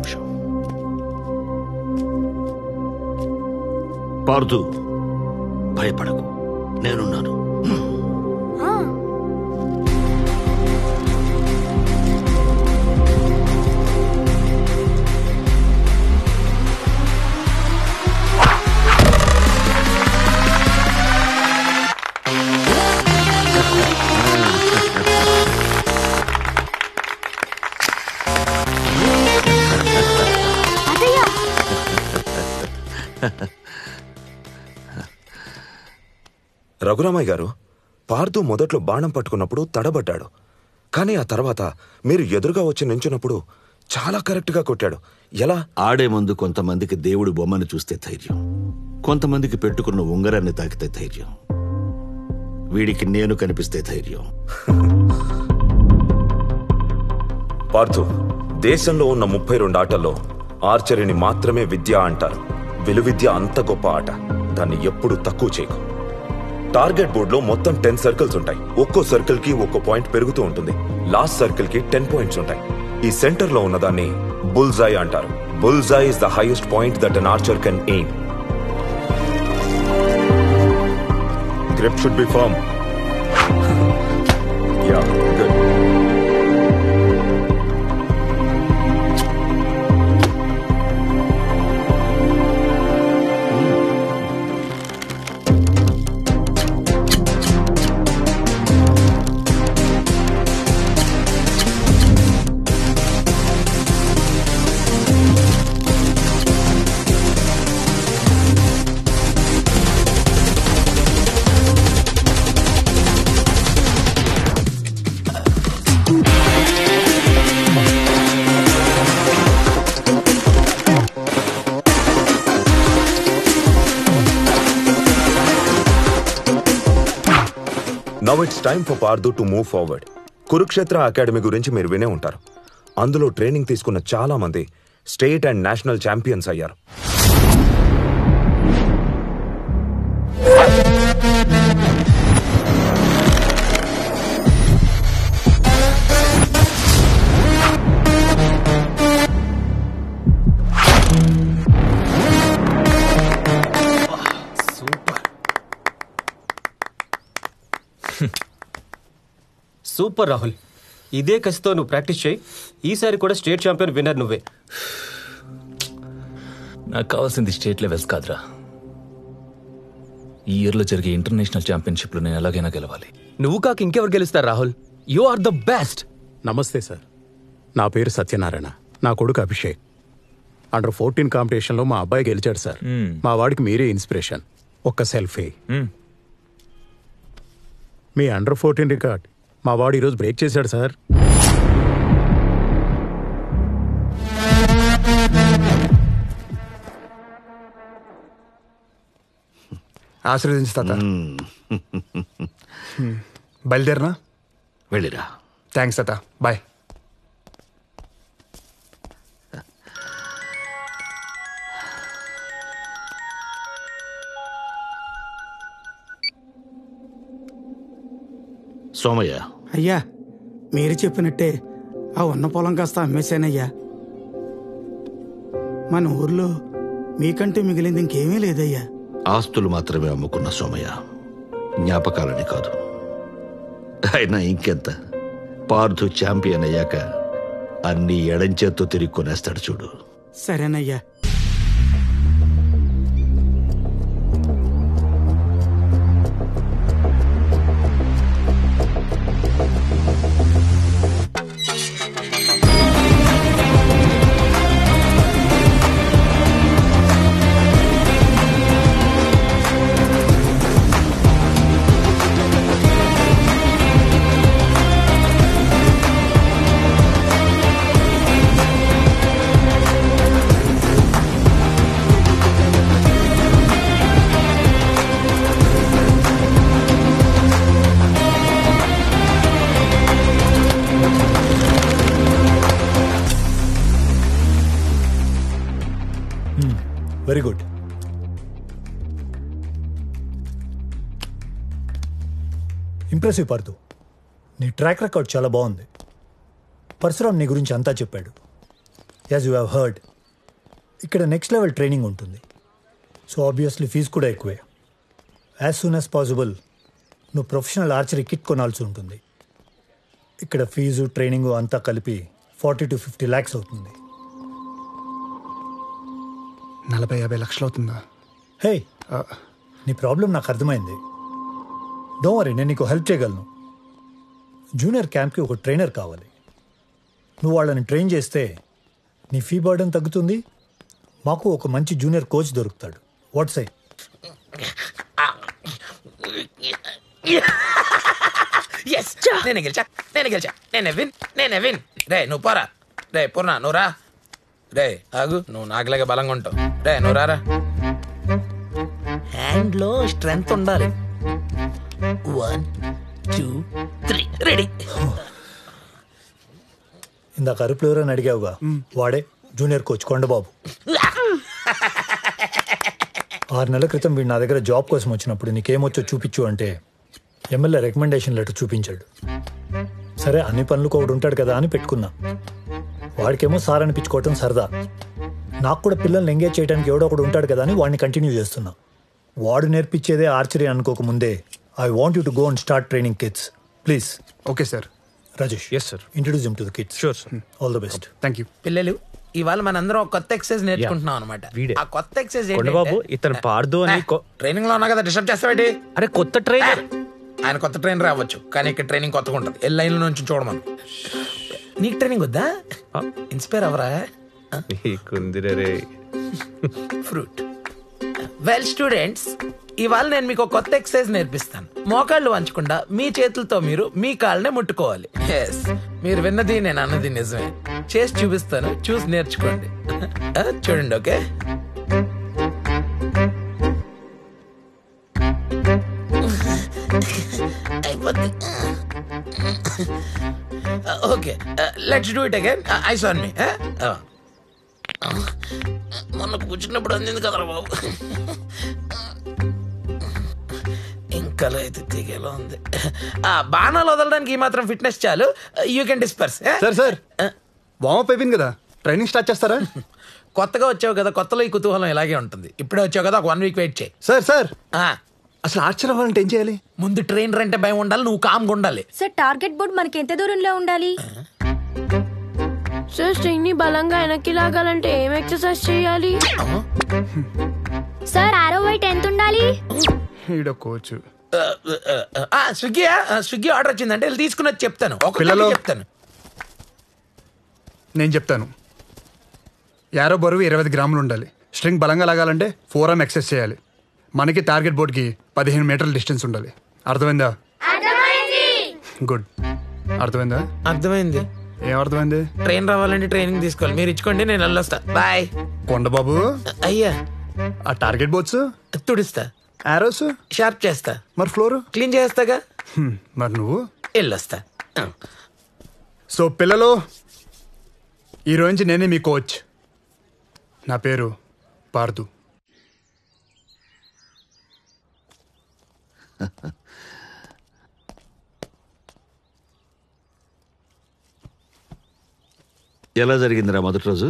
నిమిషం. పార్దు, భయపడకు, నేనున్నాను. రఘురామయ్య గారు, పార్దు మొదట్లో బాణం పట్టుకున్నప్పుడు తడబడ్డాడు. కానీ ఆ తర్వాత మీరు ఎదురుగా వచ్చి నించున్నప్పుడు చాలా కరెక్ట్గా కొట్టాడు. ఎలా? ఆడే ముందు కొంతమందికి దేవుడి బొమ్మను చూస్తే ధైర్యం, కొంతమందికి పెట్టుకున్న ఉంగరాన్ని తాకితే ధైర్యం. వీడికి నేను కనిపిస్తే ధైర్యం. పార్థు, దేశంలో ఉన్న 32 ఆటల్లో ఆర్చరీని మాత్రమే విద్య అంటారు. విలువిద్య అంత గొప్ప ఆట, దాన్ని ఎప్పుడు తక్కువ చేయకు. టార్గెట్ బోర్డ్ లో మొత్తం 10 సర్కిల్స్ ఉంటాయి. ఒక్కో సర్కిల్ కి ఒక్కో పాయింట్ పెరుగుతూ ఉంటుంది. లాస్ట్ సర్కిల్ కి 10 పాయింట్స్ ఉంటాయి. ఈ సెంటర్ లో ఉన్నదాన్ని బుల్జాయ్ అంటారు. Bullseye is the highest point that an archer can aim. Grip should be firm. Yeah, good. Now it's time for Pardu to move forward. Kurukshetra academy గురించి మీరు వినే ఉంటారు. అందులో ట్రైనింగ్ తీసుకున్న చాలా మంది స్టేట్ అండ్ నేషనల్ ఛాంపియన్స్ అయ్యారు. సూపర్ రాహుల్, ఇదే కసితో నువ్వు ప్రాక్టీస్ చేయి. ఈసారి కూడా స్టేట్ ఛాంపియన్ విన్నర్ నువ్వే. నాకు కావాల్సింది స్టేట్ లెవెల్స్ కాదురా, ఈ ఇయర్లో జరిగే ఇంటర్నేషనల్ ఛాంపియన్షిప్లో నేను ఎలాగైనా గెలవాలి. నువ్వు కాక ఇంకెవరు గెలుస్తారు Rahul? You are the best. నమస్తే సార్, నా పేరు సత్యనారాయణ. నా కొడుకు అభిషేక్. అండర్ 14 కాంపిటీషన్లో మా అబ్బాయి గెలిచాడు సార్. మా వాడికి మీరే ఇన్స్పిరేషన్. ఒక్క సెల్ఫీ. మీ అండర్ 14 రికార్డ్ మా వాడు ఈరోజు బ్రేక్ చేశాడు సార్. ఆశీర్వదించు తాత. బయలుదేరనా? వెళ్ళిరా. థ్యాంక్స్ తాత, బాయ్. సోమయ్య, అయ్యా మీరు చెప్పినట్టే ఆ ఉన్న పొలం కాస్త అమ్మేశానయ్యా. మన ఊర్లో మీకంటే మిగిలింది ఇంకేమీ లేదయ్యా. ఆస్తులు మాత్రమే అమ్ముకున్న సోమయ్య, జ్ఞాపకాలని కాదు. అయినా ఇంకెంత, పార్థు ఛాంపియన్ అయ్యాక అన్ని ఎడంచేత్తో తిరిగి కొనేస్తాడు చూడు. సరేనయ్యా. Very good. ఇంప్రెసివ్ పార్థు, నీ ట్రాక్ రికార్డ్ చాలా బాగుంది. పరశురామ్ నీ గురించి అంతా చెప్పాడు. యాజ్ యూ హ్యావ్ హర్డ్, ఇక్కడ నెక్స్ట్ లెవెల్ ట్రైనింగ్ ఉంటుంది. సో ఆబ్వియస్లీ ఫీజు కూడా ఎక్కువే. యాజ్ సూన్ యాజ్ పాసిబుల్ నువ్వు ప్రొఫెషనల్ ఆర్చరీ కిట్ కొనాల్సి ఉంటుంది. ఇక్కడ ఫీజు ట్రైనింగ్ అంతా కలిపి 40 to 50 lakhs అవుతుంది. 40-50 లక్షలు అవుతుందా? హే, నీ ప్రాబ్లం నాకు అర్థమైంది. డోంట్ వరీ, నేను నీకు హెల్ప్ చేయగలను. జూనియర్ క్యాంప్కి ఒక ట్రైనర్ కావాలి. నువ్వు వాళ్ళని ట్రైన్ చేస్తే నీ ఫీ బర్డన్ తగ్గుతుంది, మాకు ఒక మంచి జూనియర్ కోచ్ దొరుకుతాడు. వాట్ సై? నేను గెలిచా. నేనే విన్. రే నువ్వు పోరా. రే పూర్ణ నువ్వు రా. రే ఆగు, నువ్వు నాకులాగే బలంగా ఉంటావు. రే నువ్వు రారా. హ్యాండ్ లో స్ట్రెంగ్త్ ఉండాలి. 1 2 3 రెడీ. ఇందాక అరుపులు ఎవరని అడిగావుగా, వాడే జూనియర్ కోచ్ కొండబాబు. 6 నెలల క్రితం వీడు నా దగ్గర జాబ్ కోసం వచ్చినప్పుడు నీకేమొచ్చో చూపించు అంటే ఎమ్మెల్యే రికమెండేషన్ లెటర్ చూపించాడు. సరే అన్ని పనులకు ఒకడు ఉంటాడు కదా అని పెట్టుకున్నా. వాడికేమో సార్ అనిపించుకోవటం సరదా. నాకు కూడా పిల్లల్ని ఎంగేజ్ చేయడానికి ఎవడో ఒకడు ఉంటాడు కదా అని వాడిని కంటిన్యూ చేస్తున్నా. వాడు నేర్పించేదే ఆర్చరీ అనుకోక ముందే I want you to go and start training kids please. Okay sir. Rajesh, yes sir. Introduce him to the kids. Sure sir. All the best. Thank you. పిల్లలు, ఇవాళ మనందరం ఒక కొత్త ఎక్సర్సైజ్ నేర్చుకుంటున్నాం అనమాట. వీడే. ఆ కొత్త ఎక్సర్సైజ్ కొండబాబు, ఇతను పార్దు అని ట్రైనింగ్ లో ఉన్నా కదా, డిస్టర్బ్ చేస్తావేంటి? అరే కొత్త ట్రైనర్. ఆయన కొత్త ట్రైనర్ అవ్వచ్చు, కానీ ఇక్కడ ట్రైనింగ్ కొత్తగా ఉంటుంది. ఏ లైన్ లో నుంచి చూడమను. నీకు ట్రైనింగ్ వద్దా? ఇన్స్పైర్ అవరా? ఫ్రూట్. వెల్ స్టూడెంట్స్, ఇవాళ నేను మీకు ఒక కొత్త ఎక్సర్సైజ్ నేర్పిస్తాను. మోకాళ్ళు వంచకుండా మీ చేతులతో మీరు మీ కాళ్ళనే ముట్టుకోవాలి. ఎస్, మీరు విన్నది నేను అన్నది నిజమే. చేసి చూపిస్తాను, చూసి నేర్చుకోండి. చూడండి. ఓకే, అయిపోద్ది. Okay, let's do it again. Eyes on me. మొన్న కూర్చున్నప్పుడు అందింది కదరా బాబు, ఇంకా అయితే తెగేలా ఉంది. బాణాలు వదలడానికి ఈ మాత్రం ఫిట్నెస్ చాలు. You can disperse. Sir warm up అయిపోయింది కదా, ట్రైనింగ్ స్టార్ట్ చేస్తారా? కొత్తగా వచ్చావు కదా, కొత్తలో ఈ కుతూహలం ఇలాగే ఉంటుంది. ఇప్పుడే వచ్చావు కదా, ఒక 1 week వెయిట్ చేయి. సార్ అసలు ఆర్చర్ అవ్వాలంటే ఏం చేయాలి? ముందు ట్రైనర్ అంటే భయం ఉండాలి, నువ్వు కామ్గా ఉండాలి. సార్, టార్గెట్ బోర్డ్ మనకి ఎంత దూరంలో ఉండాలి? సార్, స్ట్రింగ్ ని బలంగా వెనక్కి లాగాలంటే ఏం ఎక్సర్సైజ్ చేయాలి? సార్, ఆరో వెయిట్ ఎంత ఉండాలి? ఈడ కోచ్. స్విగ్గీ ఆర్డర్ వచ్చిందంటే వెళ్ళి తీసుకున్నది చెప్తాను. పిల్లలు, చెప్తాను. నేను చెప్తాను. యారో బరువు 25 గ్రాములు ఉండాలి. స్ట్రింగ్ బలంగా లాగాలంటే 4 arm ఎక్సర్సైజ్ చేయాలి. మనకి టార్గెట్ బోర్డ్కి 15 మీటర్ల డిస్టెన్స్ ఉండాలి. అర్థమైందా? గుడ్. అర్థమైందా? అర్థమైంది. ఏం అర్థమైంది? ట్రైన్ రావాలంటే ట్రైనింగ్ తీసుకోవాలి. మీరు ఇచ్చుకోండి, నేను వెళ్ళొస్తా. బాయ్. కొండబాబు, అయ్యా ఆ టార్గెట్ బోర్డ్స్ తుడిస్తా, ఆరోస్ షార్ప్ చేస్తా, మరి ఫ్లోర్ క్లీన్ చేస్తాగా. మరి నువ్వు వెళ్ళొస్తా. సో పిల్లలు, ఈరోజు నేనే మీ కోచ్. నా పేరు పార్దు. ఎలా జరిగిందిరా మొదటి రోజు?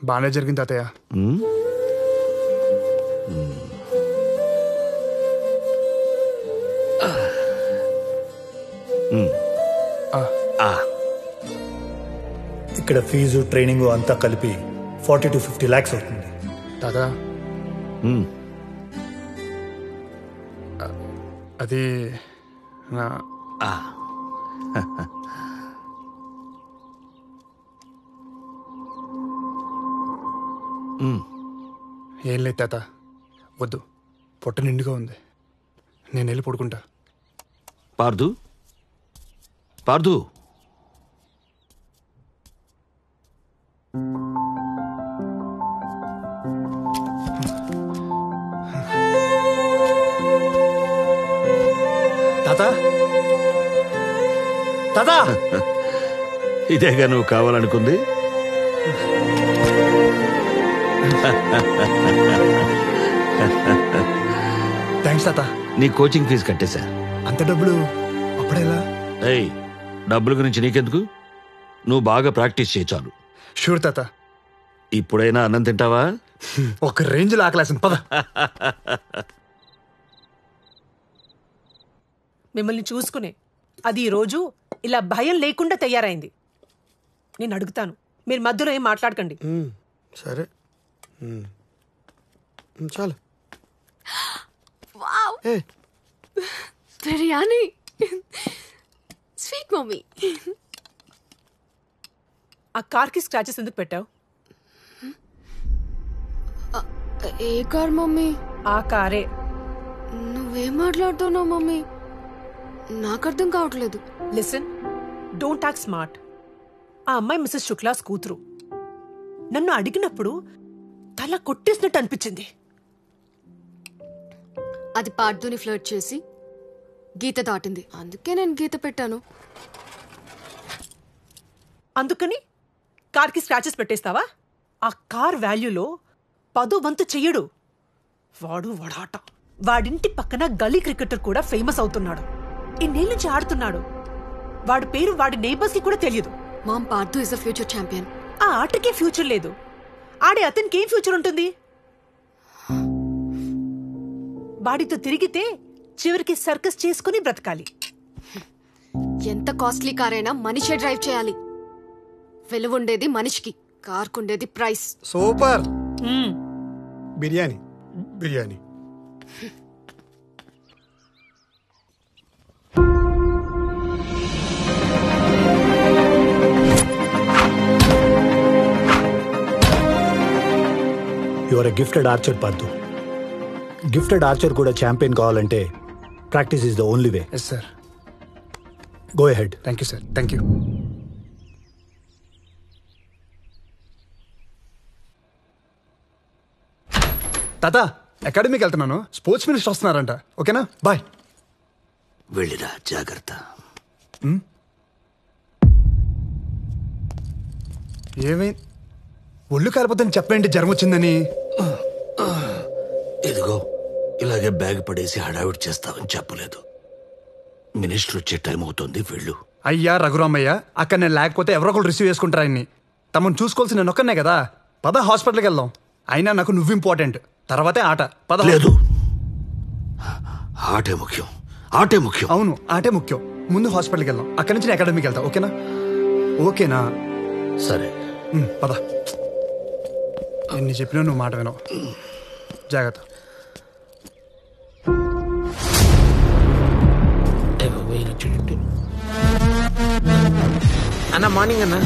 బాగానే జరిగింది తాతయ్య. ఇక్కడ ఫీజు ట్రైనింగ్ అంతా కలిపి 40 to 50 lakhs అవుతుంది. తాత, అది ఏం లేదు తాత, వద్దు. పొట్ట నిండుగా ఉంది, నేను వెళ్ళి పడుకుంటా. పార్దు, పార్దు, తాత, తాత, ఇదేగా నువ్వు కావాలనుకుంది? థ్యాంక్స్ తాత. నీ కోచింగ్ ఫీజు కట్టేశా. అంత డబ్బులు అప్పుడేలా? ఏయ్, డబ్బుల గురించి నీకెందుకు? నువ్వు బాగా ప్రాక్టీస్ చేయి చాలు. షూర్ తాత. ఇప్పుడైనా అన్నం తింటావా? ఒక రేంజ్లో ఆకలేసింది, పద. మిమ్మల్ని చూసుకునే అది ఈరోజు ఇలా భయం లేకుండా తయారైంది. నేను అడుగుతాను, మీరు మధ్యలో ఏం మాట్లాడకండి. సరే చాలు. Biryani sweet mummy. ఆ కార్కి స్క్రాచెస్ ఎందుకు పెట్టావు? ఏ కార్ మమ్మీ? ఆ కారే. నువ్వేం మాట్లాడుతున్నావు మమ్మీ? నాకు అర్థం కావట్లేదు. Listen, don't talk smart. ఆ అమ్మాయి మిసెస్ శుక్లాస్ కూతురు. నన్ను అడిగినప్పుడు తల కొట్టేసినట్టు అనిపించింది. అది పార్థుని ఫ్లర్ట్ చేసి గీత దాటింది, అందుకే నేను గీత పెట్టాను. అందుకని కార్కి స్క్రాచెస్ పెట్టేస్తావా? ఆ కార్ వాల్యూలో 10వ వంతు చెయ్యడు. వాడాట. వాడింటి పక్కన గల్లీ క్రికెటర్ కూడా ఫేమస్ అవుతున్నాడు. ఇన్నేళ్ళ నుంచి ఆడుతున్నాడు. వాడి పేరు వాడి నేబర్స్ కి కూడా తెలియదు. Ma'am, Parthu is a future champion. ఆ ఆటకే ఫ్యూచర్ లేదు. ఆడే అతనికి ఏం ఫ్యూచర్ ఉంటుంది? వాడితో తిరిగితే చివరికి సర్కస్ చేసుకుని బ్రతకాలి. ఎంత కాస్ట్లీ కార్ అయినా మనిషే డ్రైవ్ చేయాలి. విలువుండేది మనిషికి, కార్కుండేది price. Super. Biryani biryani. You are a gifted archer Parthu. Gifted archer కూడా ఛాంపియన్ కావాలంటే practice is the only way. Yes sir. Go ahead. Thank you sir. Thank you. తాత, అకాడమీకి వెళ్తున్నాను. స్పోర్ట్స్ మినిస్టర్ వస్తున్నారంట. ఓకేనా? బాయ్. వెళ్ళిరా, జాగ్రత్త. ఏమై ఒళ్ళు కాలిపోతుందని చెప్పండి, జ్వరం వచ్చిందని. ఇదిగో ఇలాగే బ్యాగ్ పడేసి హడావిడి చేస్తావని చెప్పలేదు. మినిస్టర్ వచ్చే టైం అవుతుంది, వెళ్ళు. అయ్యా రఘురామయ్య, అక్కడ నేను లేకపోతే ఎవరో ఒకరు రిసీవ్ చేసుకుంటారు ఆయన్ని. తమను చూసుకోవాల్సి నేను ఒక్కనే కదా. పద హాస్పిటల్కి వెళ్దాం. అయినా నాకు నువ్వు ఇంపార్టెంట్, తర్వాతే ఆట. పద. లేదు, ఆటే ముఖ్యం. ఆటే ముఖ్యం. అవును, ఆటే ముఖ్యం. ముందు హాస్పిటల్కి వెళ్దాం, అక్కడి నుంచి నేను అకాడమీకి వెళ్తా. ఓకేనా? ఓకేనా? సరే పద. ఎన్ని చెప్పినా నువ్వు మాట వినవు. జాగ్రత్త. అన్న మార్నింగ్ అన్న.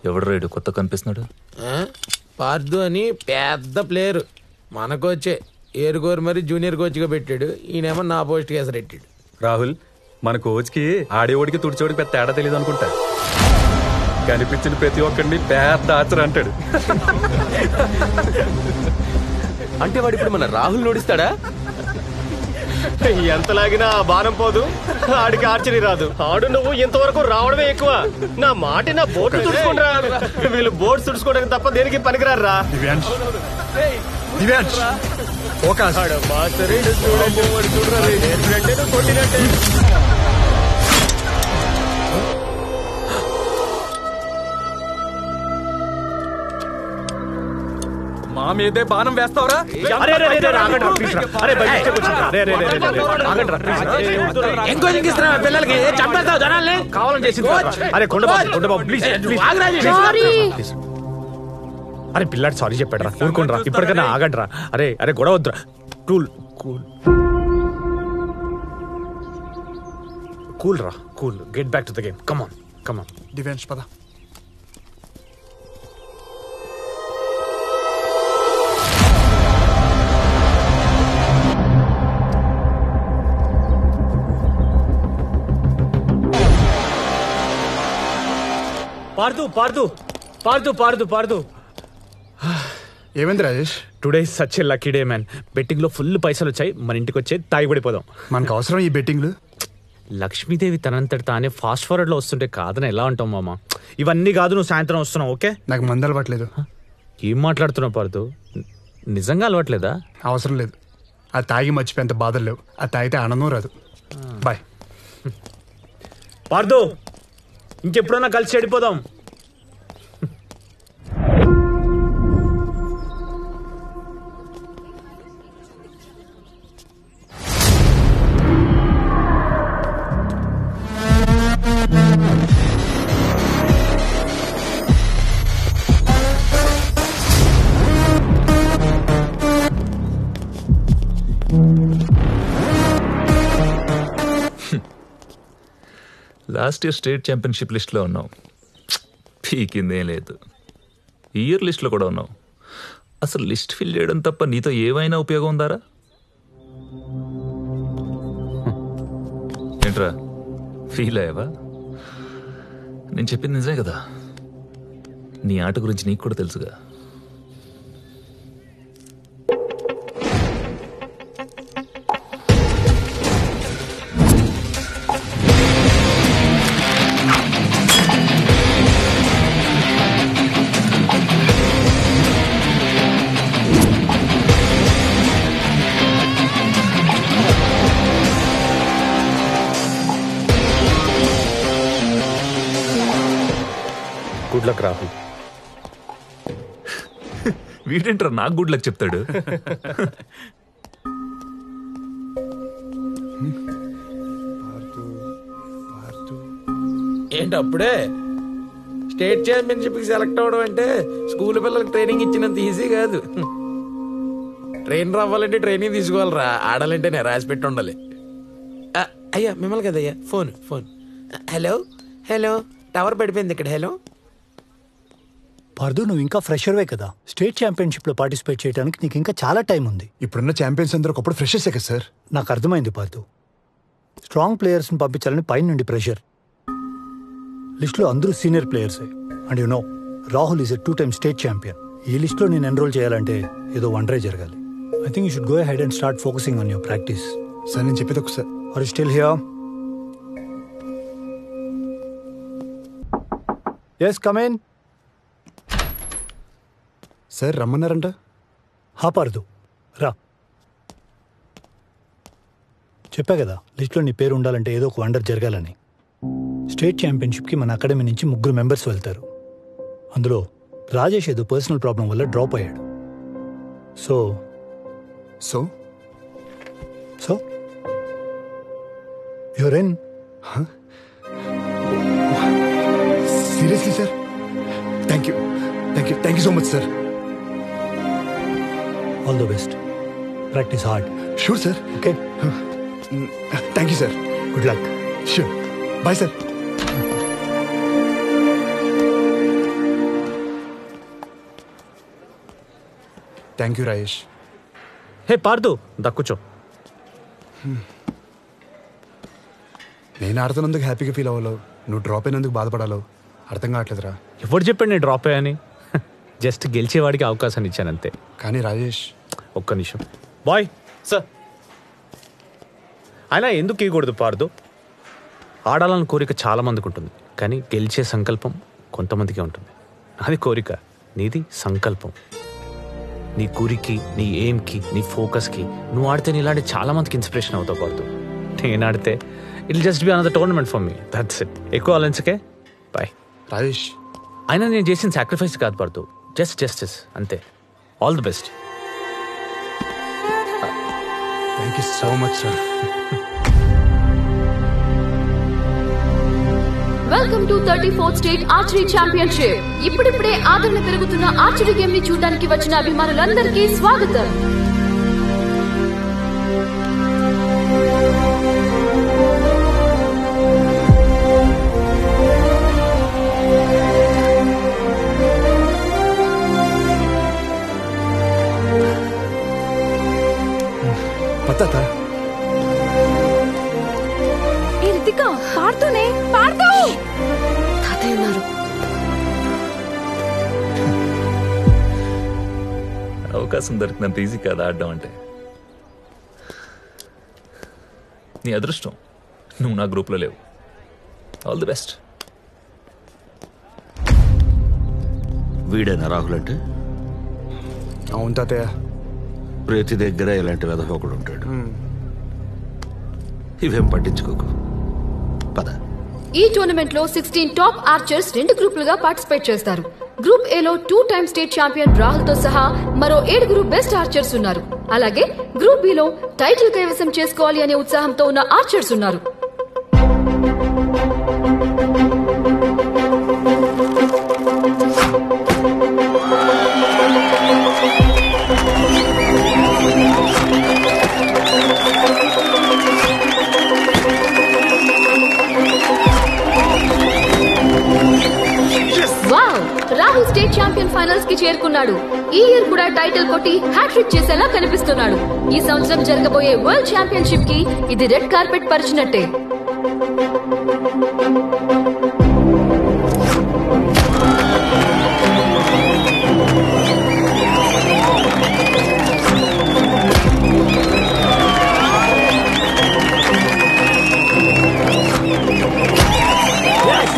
ఎవడు రైడు కొత్త కనిపిస్తున్నాడు? పార్థు అని పెద్ద ప్లేయర్ మన కోచే. ఏరుకోరు మరి జూనియర్ కోచ్గా పెట్టాడు. ఈయనేమో నా పోస్ట్ కేసరెట్టాడు. రాహుల్, మన కోచ్కి ఆడేవాడికి తుడిచోడికి పెద్ద తేడా తెలియదు అనుకుంటా. కనిపించిన ప్రతి ఒక్కడిని పెద్ద ఆచర అంటాడు. అంటే వాడు ఇప్పుడు మన రాహుల్ నోడిస్తాడా? ఎంత లాగినా ఆ బాణం పోదు, ఆడికి ఆర్చరీ రాదు. ఆడు నువ్వు ఇంతవరకు రావడమే ఎక్కువ. నా మాట, నా బోట్ తుడుచుకుంటా. వీళ్ళు బోట్ తుడుచుకోవడానికి తప్ప దేనికి పనికిరారా? కొట్టినట్టే. మా మీదే బాణం వేస్తావరా? పిల్లలకి చంపేస్తావు జనాల్ని. కావాలని చేసింది. అరే కొండబాబు ప్లీజ్. అరే పిల్లాడు సారీ చెప్పాడు రా, ఊరుకోండి రా. ఇప్పటికైనా ఆగండి రా. అరే అరే గొడవ వద్దురా. కూల్ కూల్ కూల్ రా, cool. Get back to the game. Come on, come on. Divyansh పద. పార్దు పార్దు పార్దు పార్దు పార్దు. ఏమైంది Rajesh? Today such a lucky day man. Betting లో ఫుల్ పైసలు వచ్చాయి. మన ఇంటికి వచ్చే తాగి పడిపోదాం. మనకు అవసరం ఈ బెట్టింగ్లు. లక్ష్మీదేవి తనంతటి తానే ఫాస్ట్ ఫార్వర్డ్ లో వస్తుంటే కాదని ఎలా అంటావు మామ? ఇవన్నీ కాదు, నువ్వు సాయంత్రం వస్తున్నావు. ఓకే, నాకు మందు అలవాట్లేదు. ఏం మాట్లాడుతున్నావు పార్దు? నిజంగా అలవాట్లేదా? అవసరం లేదు. అది తాగి మర్చిపోయేంత బాధలు లేవు. అది తాగితే ఆనందం రాదు. బాయ్. పార్దు, ఇంకెప్పుడన్నా కలిసి చెడిపోదాం. లాస్ట్ ఇయర్ స్టేట్ ఛాంపియన్షిప్ లిస్ట్లో ఉన్నావు, పీకిందేం లేదు. ఇయర్ లిస్ట్లో కూడా ఉన్నావు. అసలు లిస్ట్ ఫిల్ చేయడం తప్ప నీతో ఏమైనా ఉపయోగం ఉందారా? ఏంట్రా ఫీల్ అయ్యావా? నేను చెప్పింది నిజమే కదా. నీ ఆట గురించి నీకు కూడా తెలుసుగా. Good luck Rahul. వీడేంట్రా నాకు గుడ్ లక్ చెప్తాడు? ఏంటి అప్పుడే స్టేట్ ఛాంపియన్షిప్ కి సెలెక్ట్ అవడం అంటే స్కూల్ పిల్లలకి ట్రైనింగ్ ఇచ్చినంత ఈజీ కాదు. ట్రైనర్ అవ్వాలంటే ట్రైనింగ్ తీసుకోవాలరా, ఆడాలంటే నేను రాసి పెట్టి ఉండాలి. అయ్యా మిమ్మల్ని కదయ్యా, phone phone. Hello hello, tower పడిపోయింది ఇక్కడ. హలో పార్దు, నువ్వు ఇంకా ఫ్రెషర్వే కదా. స్టేట్ ఛాంపియన్షిప్ లో పార్టిసిపేట్ చేయడానికి నీకు ఇంకా చాలా టైం ఉంది. ఇప్పుడున్న ఛాంపియన్స్ అందరూ ఒకప్పుడు ఫ్రెషర్సే కదా సార్. నాకు అర్థమైంది పార్దు. స్ట్రాంగ్ ప్లేయర్స్ని పంపించాలని పైన నుండి ప్రెషర్. లిస్ట్లో అందరూ సీనియర్ ప్లేయర్సే. And you know, Rahul is a 2 time state champion. ఈ లిస్ట్లో నేను ఎన్రోల్ చేయాలంటే ఏదో వండరే జరగాలి. I think you should go ahead and start focusing on your practice. Sir నేను చెప్పేది ఒకసారి. Are you still here? Yes, come in. Sir రమ్మన్నారంట. హా పార్దు, రా. చెప్పా కదా, లిస్ట్లో నీ పేరు ఉండాలంటే ఏదో ఒక వండర్ జరగాలని. స్టేట్ ఛాంపియన్షిప్కి మన అకాడమీ నుంచి 3 మెంబర్స్ వెళ్తారు. అందులో రాజేష్ ఏదో పర్సనల్ ప్రాబ్లం వల్ల డ్రాప్ అయ్యాడు. So so so you're in. Seriously sir? Thank you so much sir. All the best. Practice hard. Sure sir. Okay, thank you sir. Good luck. Sure. Bye sir. Thank you Rajesh. Hey Pardu, దక్కుచో. నేను ఆడుతున్నందుకు హ్యాపీగా feel అవ్వాలో, నువ్వు drop అయినందుకు బాధపడాలో అర్థం కావట్లేదురా. ఎవరు చెప్పాడు నేను డ్రాప్ అయ్యాని? జస్ట్ గెలిచేవాడికి అవకాశాన్ని ఇచ్చానంతే. కానీ రాజేష్, ఒక్క నిమిషం బాయ్. సార్, అయినా ఎందుకు ఇవ్వకూడదు పార్దు? ఆడాలని కోరిక చాలా మందికి ఉంటుంది, కానీ గెలిచే సంకల్పం కొంతమందికే ఉంటుంది. అది కోరిక, నీది సంకల్పం. నీ గురికి, నీ ఎయిమ్కి, నీ ఫోకస్కి నువ్వు ఆడితే నీ ఇలాంటి చాలా మందికి ఇన్స్పిరేషన్ అవుతావు పార్దు. నేను ఆడితే it just be another tournament for me. That's it. ఎక్కువ ఆలోచించకే. బాయ్ రాజేష్. అయినా నేను చేసిన సాక్రిఫైస్ కాదు పార్దు, జస్ట్ జస్టిస్ అంతే. All the best. Thank you so much sir. Welcome to 34th state archery championship. ఇప్పుడిప్పుడే ఆదరణ పెరుగుతున్న ఆర్చరీ గేమ్ ని చూడడానికి వచ్చిన అభిమానులందరికీ స్వాగతం. పత్తా ఏ రితిక, పాడుతూనే పాడుతూ. తాతయ్య ఉన్నారు. అవకాశం దొరికినంత ఈజీ కాదు ఆడడం అంటే. నీ అదృష్టం. నువ్వు నా గ్రూప్లో లేవు. All the best. వీడేనా రాహుల్ అంటే? అవును తాతయ్య. ప్రతి దగ్గర ఇలాంటి వెధవ ఒకడు ఉంటాడు. ఇవేం పట్టించుకోకు, పద. ఈ టోర్నమెంట్ లో 16 టాప్ ఆర్చర్స్ 2 గ్రూపులుగా పార్టిసిపేట్ చేస్తారు. గ్రూప్ ఏ లో 2 టైమ్ స్టేట్ ఛాంపియన్ రాహుల్ తో సహా మరో 7 బెస్ట్ ఆర్చర్స్ ఉన్నారు. అలాగే గ్రూప్ బి లో టైటిల్ కైవసం చేసుకోవాలి అనే ఉత్సాహంతో ఉన్న ఆర్చర్స్ ఉన్నారు. Wow, Rahul state champion finals కి చేరుకున్నాడు. ఈ ఇయర్ కూడా టైటిల్ కొట్టి హ్యాట్రిక్ చేసేలా కనిపిస్తున్నాడు. ఈ సంవత్సరం జరగబోయే వరల్డ్ ఛాంపియన్షిప్ కి ఇది రెడ్ కార్పెట్ పరిచినట్టే.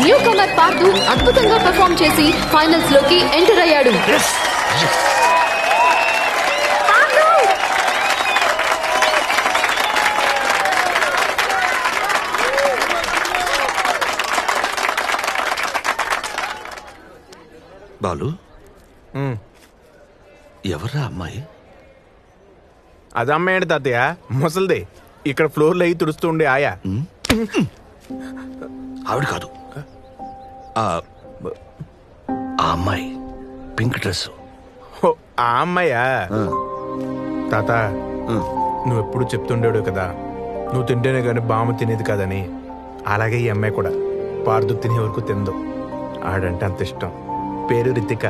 న్యూ కమర్ పార్థు అద్భుతంగా పెర్ఫార్మ్ చేసి ఫైనల్స్ లోకి ఎంటర్ అయ్యాడు. బాలు, ఎవర్రా అమ్మాయి? అది అమ్మాయి తాతయ్య, ముసలిదే. ఇక్కడ ఫ్లోర్లో అయి తుడుస్తూ ఉండే ఆయా. ఆవిడ కాదు, ఆ అమ్మాయి పింక్ డ్రెస్. ఆ అమ్మాయా? తాత, నువ్వెప్పుడు చెప్తుండేడు కదా, నువ్వు తింటేనే కానీ బామ్మ తినేది కదని. అలాగే ఈ అమ్మాయి కూడా పార్దు తినే వరకు తిందో. ఆడంటే అంత ఇష్టం. పేరు రితిక.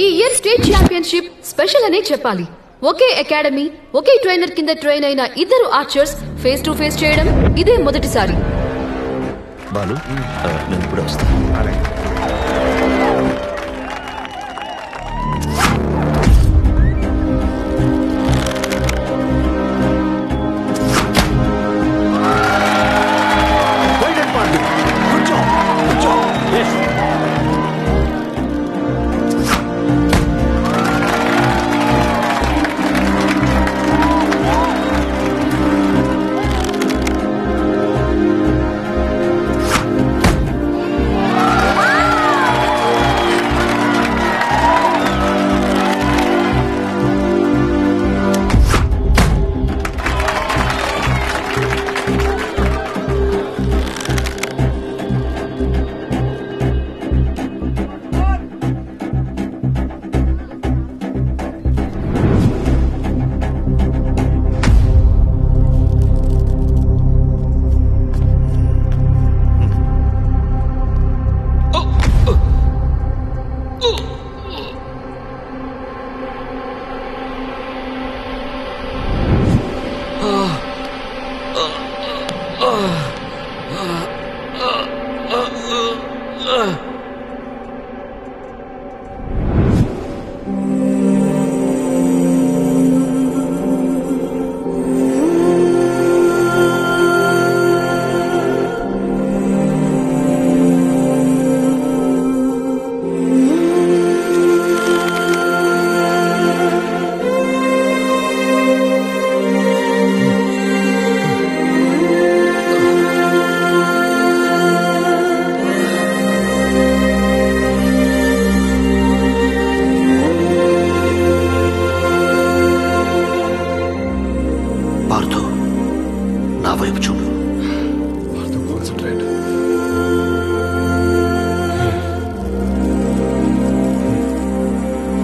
ఈ ఇయర్ స్టేట్ ఛాంపియన్షిప్ స్పెషల్ అనే చెప్పాలి. ఒకే అకాడమీ, ఒకే ట్రైనర్ కింద ట్రైన్ అయిన 2 ఆర్చర్స్ ఫేస్ టు ఫేస్ చేయడం ఇదే మొదటిసారి. బాలు, నేను ఇప్పుడు వస్తాను.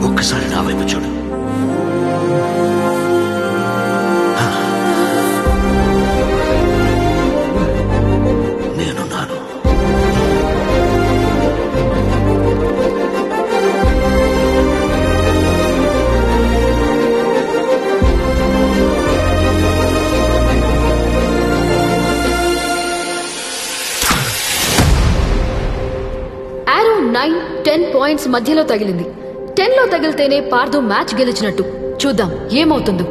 ఒక్కసారి నా వైపు చూడు. నేనున్నాను. ఆరో 9-10 పాయింట్స్ మధ్యలో తగిలింది. 10లో తగిలితేనే పార్థు మ్యాచ్ గెలిచినట్టు. చూద్దాం ఏమవుతుందో.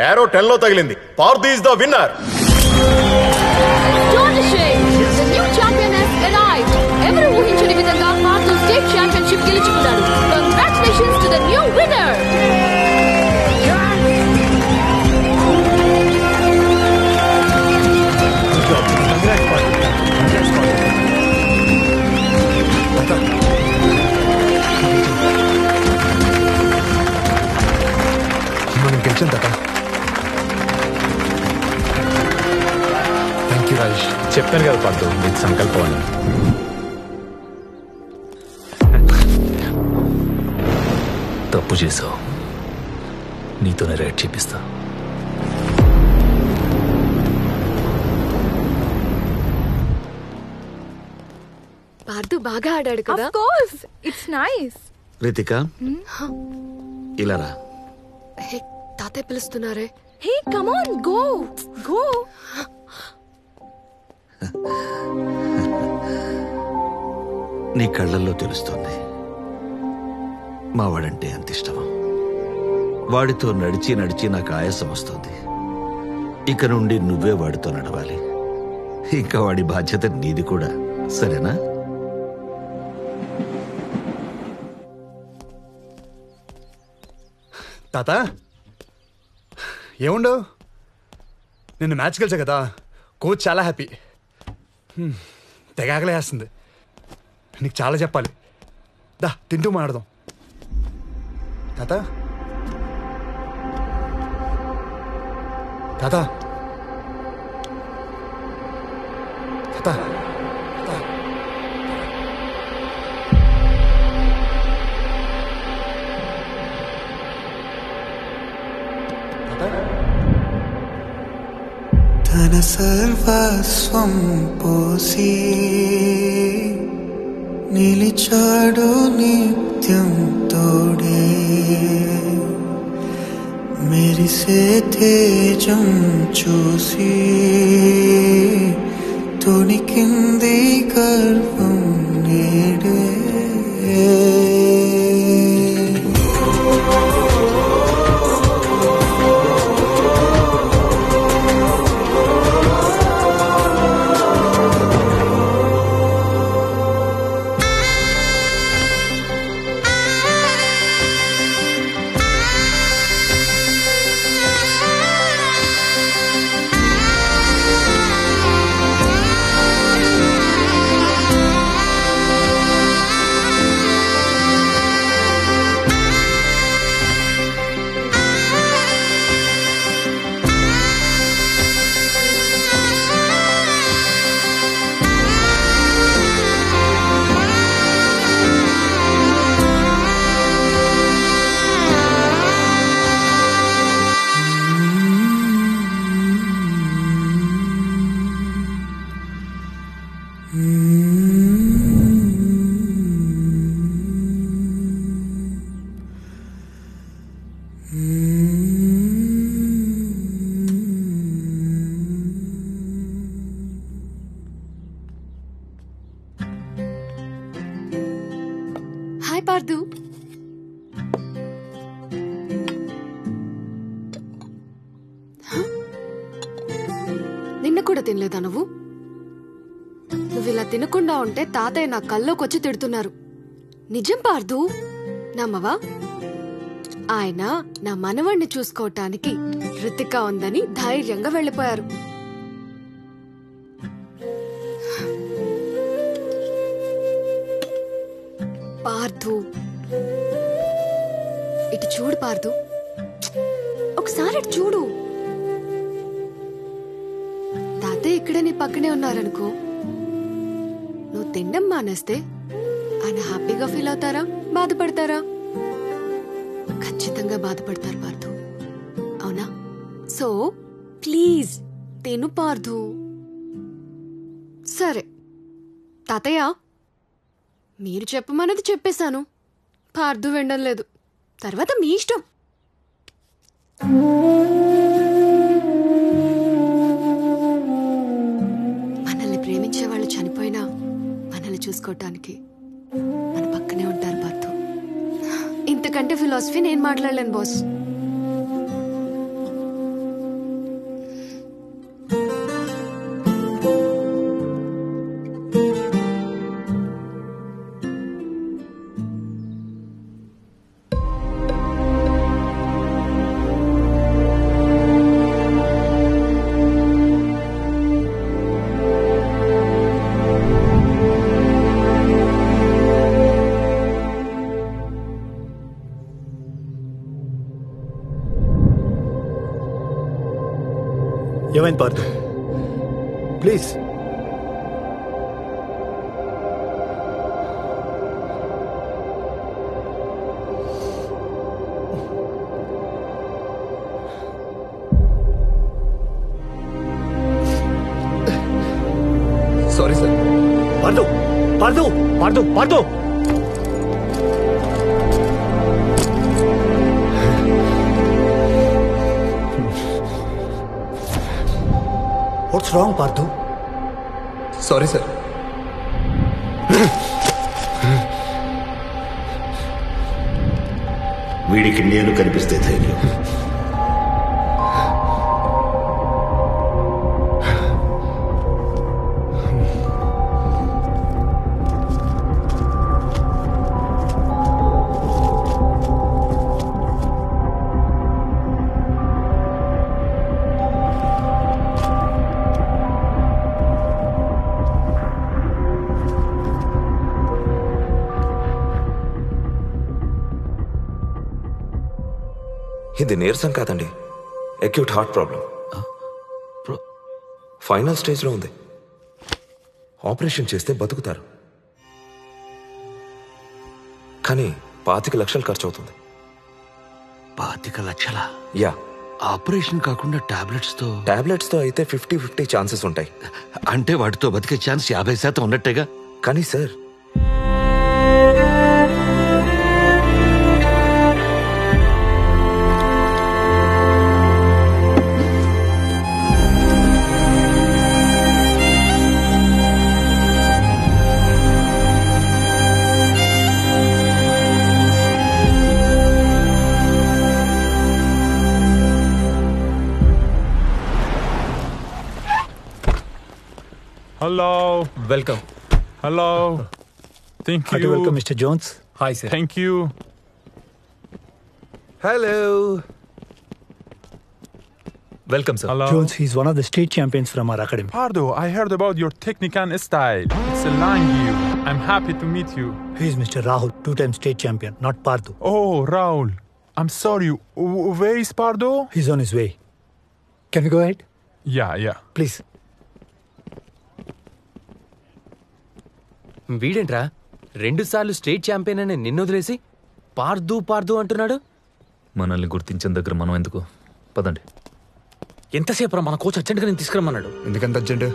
ఏరో 10 లో తగిలింది. Partha is the winner. ఎవరు ఊహించని విధంగా పార్థు స్టేట్ ఛాంపియన్షిప్ గెలుచుకున్నాడు. Congratulations to the new winner. మనం గెలిచాం తాత. Thank you Rajesh. చెప్పాను కదా పార్థు, నీకు సంకల్పం అని. తప్పు చేసావు, నీతోనే రైట్ చేపిస్తా. పార్థు బాగా ఆడాడు కదా. Of course it's nice. Ritika ఇలా రా. హే తాతయ్య పిలుస్తున్నారే. Hey come on go go. నీ కళ్ళల్లో తెలుస్తుంది మా వాడంటే ఎంత ఇష్టమో. వాడితో నడిచి నడిచి నాకు ఆయాసం వస్తుంది. ఇక నుండి నువ్వే వాడితో నడవాలి. ఇంకా వాడి బాధ్యత నీది కూడా, సరేనా? తాత ఏముండవు, నిన్న మ్యాచ్ గెలిచా కదా, కోచ్ చాలా హ్యాపీ. తెగ ఆకలేస్తుంది. నీకు చాలా చెప్పాలి. దా తింటూ మాట్లాడదాం. తాత తాత తాత తన సర్వస్వం పోసి నిలిచాడు నిత్యం తోడే, మెరిసే తేజం చూసి తొణికింది గర్వం నేడే. హాయ్ పార్థు. నిన్న కూడా తినలేదా నువ్వు? నువ్వు ఇలా తినకుండా ఉంటే తాతయ్య నా కల్లోకొచ్చి తిడుతున్నారు. నిజం పార్థు, నమ్మవా? ఆయన నా మనవణ్ణి చూసుకోవటానికి రితిక ఉందని ధైర్యంగా వెళ్ళిపోయారు. పార్థు ఇటు చూడు పార్థు, ఒకసారి ఇటు చూడు. తాతయ్య ఇక్కడే నీ పక్కనే ఉన్నారనుకో, నువ్వు తినడం మానేస్తే ఆయన హ్యాపీగా ఫీల్ అవుతారా, బాధపడతారా? ఖచ్చితంగా బాధపడతారు పార్థు, అవునా? సో ప్లీజ్ తిను పార్థు. సరే తాతయ్య మీరు చెప్పమన్నది చెప్పేశాను. పార్దు వినడం లేదు. తర్వాత మీ ఇష్టం. మనల్ని ప్రేమించే వాళ్ళు చనిపోయినా మనల్ని చూసుకోవటానికి మన పక్కనే ఉంటారు పార్దు. ఇంతకంటే ఫిలాసఫీ నేను మాట్లాడలేను బాస్. ఏమైంది Pardhu? Please. Sorry sir. Pardhu Pardhu Pardhu Pardhu what's wrong Pardhu? Sorry sir. వీడికి నేను కనిపిస్తే ధైర్యం. ఇది నీరసం కాదండి, అక్యూట్ హార్ట్ ప్రాబ్లం. ఫైనల్ స్టేజ్లో ఉంది. ఆపరేషన్ చేస్తే బతుకుతారు, కానీ 25 లక్షలు ఖర్చు అవుతుంది. 25 లక్షలా? యా. ఆపరేషన్ కాకుండా టాబ్లెట్స్ తో అయితే 50-50 ఛాన్సెస్ ఉంటాయి. అంటే వాటితో బతికే ఛాన్స్ 50% ఉన్నట్టేగా. కానీ sir, Hello. Welcome. Hello. Thank you. Hearty welcome, Mr. Jones. Hi, sir. Thank you. Hello. Welcome, sir. Hello. Jones, he's one of the state champions from our academy. Pardo, I heard about your technique and style. It's aligning you. I'm happy to meet you. He is Mr. Rahul, 2-time state champion, not Pardo. Oh, Rahul. I'm sorry. Where is Pardo? He's on his way. Can we go ahead? Yeah. Please. వీడేంట్రా 2 సార్లు state champion అని నిన్ను వదిలేసి పార్దు అంటున్నాడు. మనల్ని గుర్తించిన దగ్గర మనం ఎందుకు? పదండి. ఎంతసేపు మన కోచ్ అర్జెంట్గా నేను తీసుకురమ్మన్నాడు. ఎందుకంత అర్జెంట్?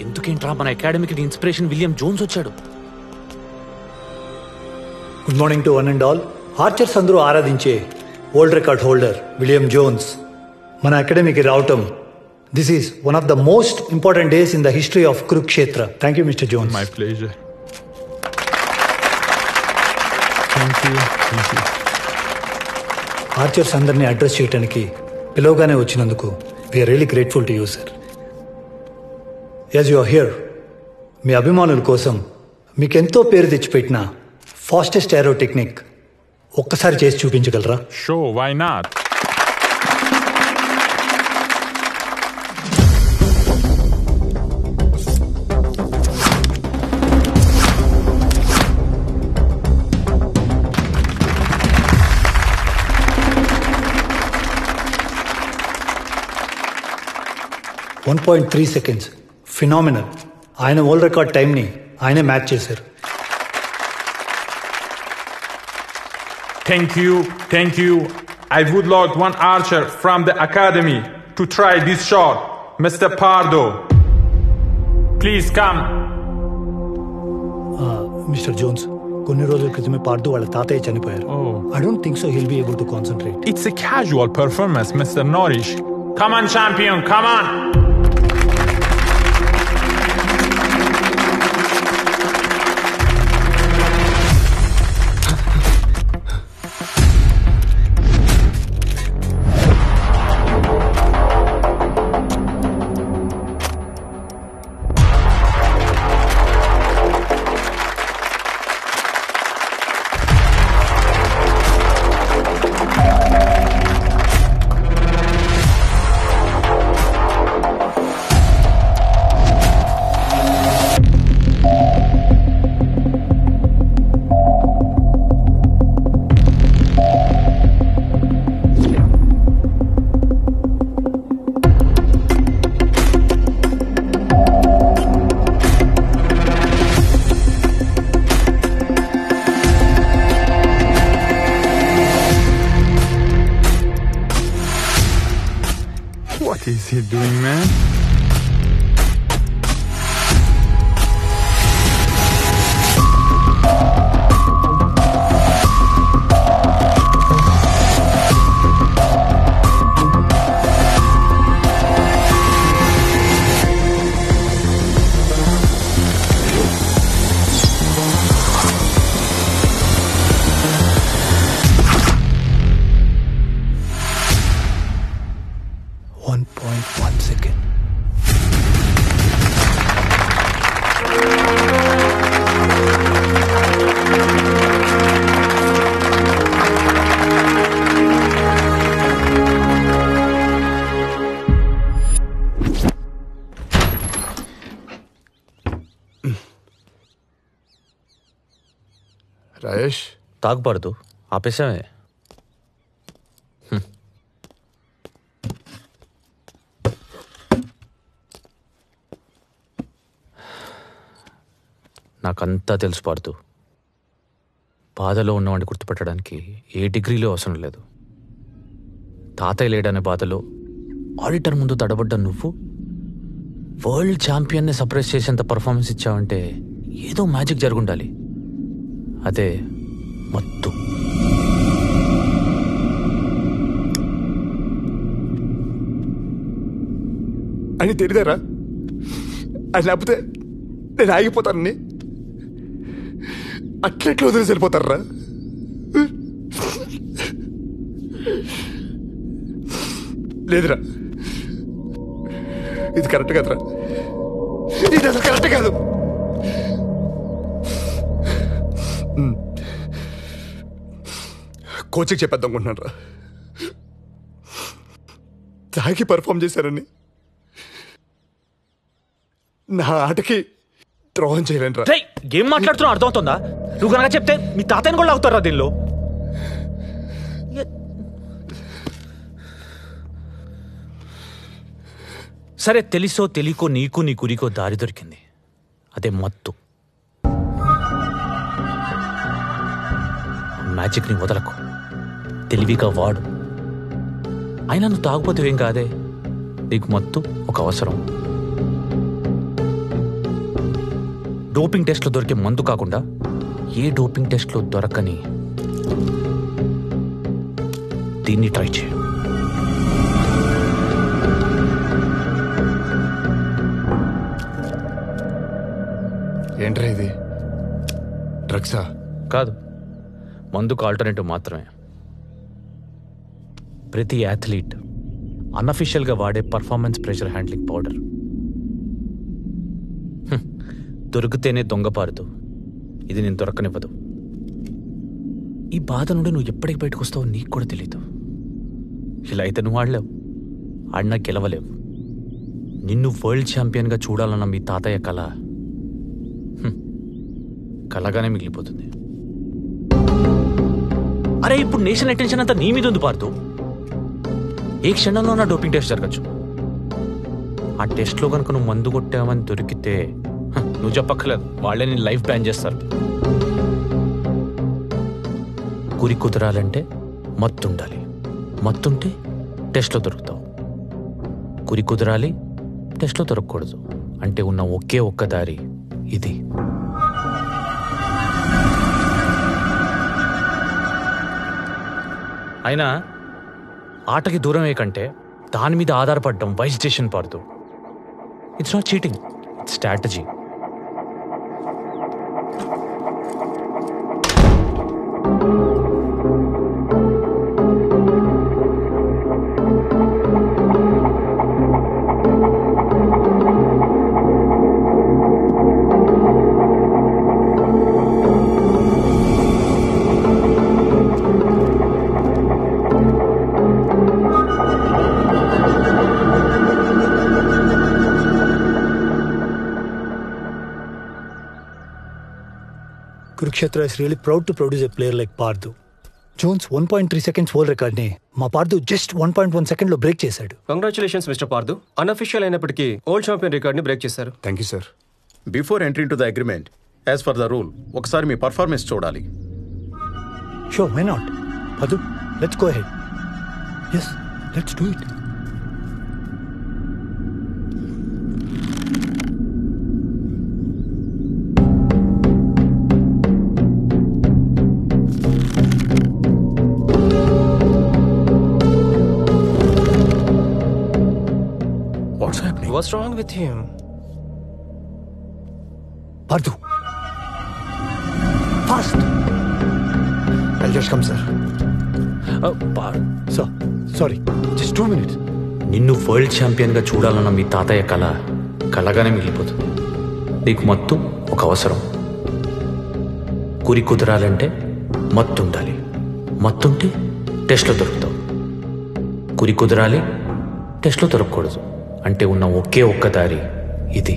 ఎందుకేంట్రా, మన అకాడమీకి ఇన్స్పిరేషన్ విలియం జోన్స్ వచ్చాడు. Good morning to one and all. Archers అందరూ ఆరాధించే world record holder William Jones మన అకాడమీకి రావటం, this is one of the most important days in the history of Kurukshetra. Thank you, Mr. Jones. My pleasure. Thank you. Archers అందరినీ address చేయడానికి పిలవగానే వచ్చినందుకు we are really grateful to you sir. As you are here, మీ అభిమానుల కోసం మీకెంతో పేరు తెచ్చిపెట్టిన fastest ఏరో technique ఒక్కసారి చేసి చూపించగలరా? Sure, why not? .3 seconds. Phenomenal. ఆయన వరల్డ్ రికార్డ్ టైంని ఆయనే మ్యాచ్ చేశారు. Thank you. I would like one archer from the academy to try this shot. Mr. Pardo, please come. Mister Jones, కొన్ని రోజుల క్రితమే పార్దు వాళ్ళ తాతయ్య చనిపోయారు. I don't think so he'll be able to concentrate. It's a casual performance, Mr. Norris. Come on, champion, come on! What is he doing, man? Rajesh, తాగబడదు, ఆపేసామే. నాకంతా తెలుసు పాడుతూ. బాధలో ఉన్నవాడిని గుర్తుపెట్టడానికి ఏ డిగ్రీలో అవసరం లేదు. తాతయ్య లేడనే బాధలో ఆడిటర్ ముందు తడబడ్డ నువ్వు వరల్డ్ ఛాంపియన్ని సర్ప్రైజ్ చేసేంత పర్ఫార్మెన్స్ ఇచ్చావంటే ఏదో మ్యాజిక్ జరుగుండాలి. అదే మత్తు. అని తెలియదారా? అది లేకపోతే నేను ఆగిపోతానని అట్లెట్లు వదిలేసి వెళ్ళిపోతారా? లేదురా, ఇది కరెక్ట్ కాదురా. ఇది అసలు కరెక్ట్ కాదు. కోచ్కి చెప్పేద్దాం అనుకుంటున్నాను రా. తాగి పర్ఫామ్ చేశారని నా ఆటకి ద్రోహం చేయలేను రా. ఏం మాట్లాడుతున్నావు అర్థమవుతుందా? నువ్వు కనుక చెప్తే మీ తాతయ్యని కూడా అవుతారా దీనిలో? సరే, తెలుసో తెలియకో నీకు నీ గురికో దారి దొరికింది. అదే మత్తు. మ్యాజిక్ని వదలకు, తెలివిగా వాడు. అయినా నువ్వు తాగుపోతే ఏం కాదే, నీకు మత్తు ఒక అవసరం. డోపింగ్ టెస్ట్లో దొరికే మందు కాకుండా ఏ డోపింగ్ టెస్ట్లో దొరకని దీన్ని ట్రై చేయ. ఏంట్రా ఇది? డ్రగ్సా? కాదు, మందుకు ఆల్టర్నేటివ్ మాత్రమే. ప్రతి యాథ్లీట్ అన్అఫీషియల్గా వాడే పర్ఫార్మెన్స్ ప్రెషర్ హ్యాండ్లింగ్ పౌడర్. దొరికితేనే దొంగపారుతూ, ఇది నేను దొరకనివ్వదు. ఈ బాధ నుండి నువ్వు ఎప్పటికి బయటకు వస్తావో నీకు కూడా తెలీదు. ఇలా అయితే నువ్వు ఆడలేవు, ఆడినా గెలవలేవు. నిన్ను వరల్డ్ ఛాంపియన్గా చూడాలన్న మీ తాతయ్య కళ కలగానే మిగిలిపోతుంది. అరే, ఇప్పుడు నేషనల్ అటెన్షన్ అంతా నీ మీద ఉంది పారుతూ. ఏ క్షణంలో నా డోపింగ్ టెస్ట్ జరగచ్చు. ఆ టెస్ట్లో కనుక నువ్వు మందు కొట్టావని దొరికితే నువ్వు చెప్పక్కర్లేదు, వాళ్ళే నీ లైఫ్ బ్యాన్ చేస్తారు. గురి కుదరాలంటే మత్తుండాలి. మత్తుంటే టెస్ట్లో దొరుకుతావు. గురి కుదరాలి, టెస్ట్లో దొరకకూడదు. అంటే ఉన్న ఒకే ఒక్క దారి ఇది. అయినా ఆటకి దూరమే కంటే దాని మీద ఆధారపడడం wise decision Pardu. It's not cheating, it's strategy. Kurukshetra is really proud to produce a player like Parthu. Jones 1.3 seconds world record ని మా పార్థు జస్ట్ 1.1 సెకండ్ లో బ్రేక్ చేశాడు. Congratulations mister Parthu. అన్అఫిషియల్ అయినప్పటికీ ఓల్డ్ ఛాంపియన్ రికార్డ్ ని బ్రేక్ చేశారు. Thank you sir. Before entry to the agreement as per the rule ఒకసారి మీ performance చూడాలి. Sure, why not? Parthu, let's go ahead. yes, let's do it. What's happening? What's wrong with him? Parthu. Fast. I'll just come, sir. Sir, sorry. Just 2 minutes. నిన్ను world ఛాంపియన్గా చూడాలన్న మీ తాతయ్య కళ కలగానే మిగిలిపోతుంది. నీకు మత్తు ఒక అవసరం. గురి కుదరాలంటే మత్తు ఉండాలి. మత్తుంటే టెస్ట్లో దొరుకుతావు. గురి కుదరాలి, టెస్ట్లో దొరకకూడదు. అంటే ఉన్న ఒకే ఒక్క దారి ఇది.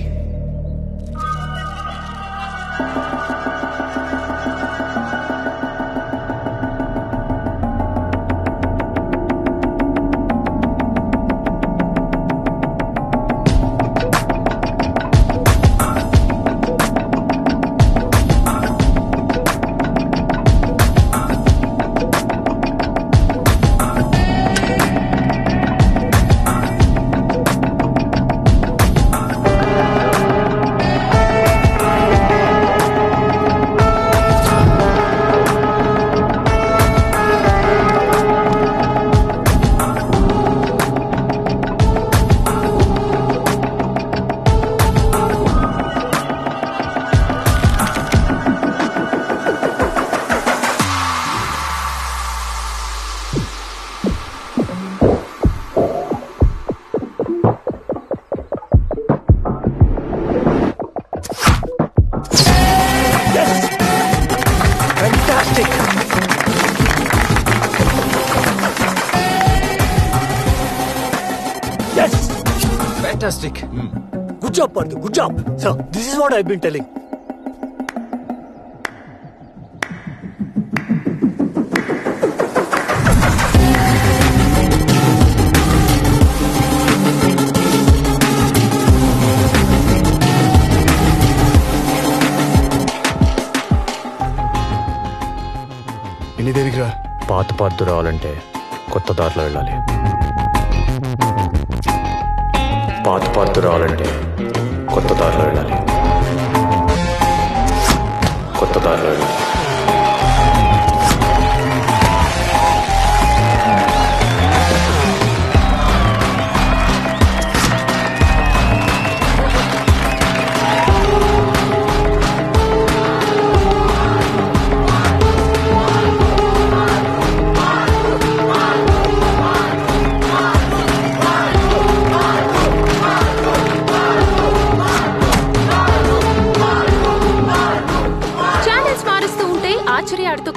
Fantastic. Good job, Parthu. Good job. Sir, this is what I've been telling. ఎన్ని దేనికి రా? పాత పార్దు రావాలంటే కొత్త దారిలో వెళ్ళాలి. పాత పార్దు రావాలంటే కొత్త దారిలో వెళ్ళాలి. కొత్త దారిలో వెళ్ళాలి.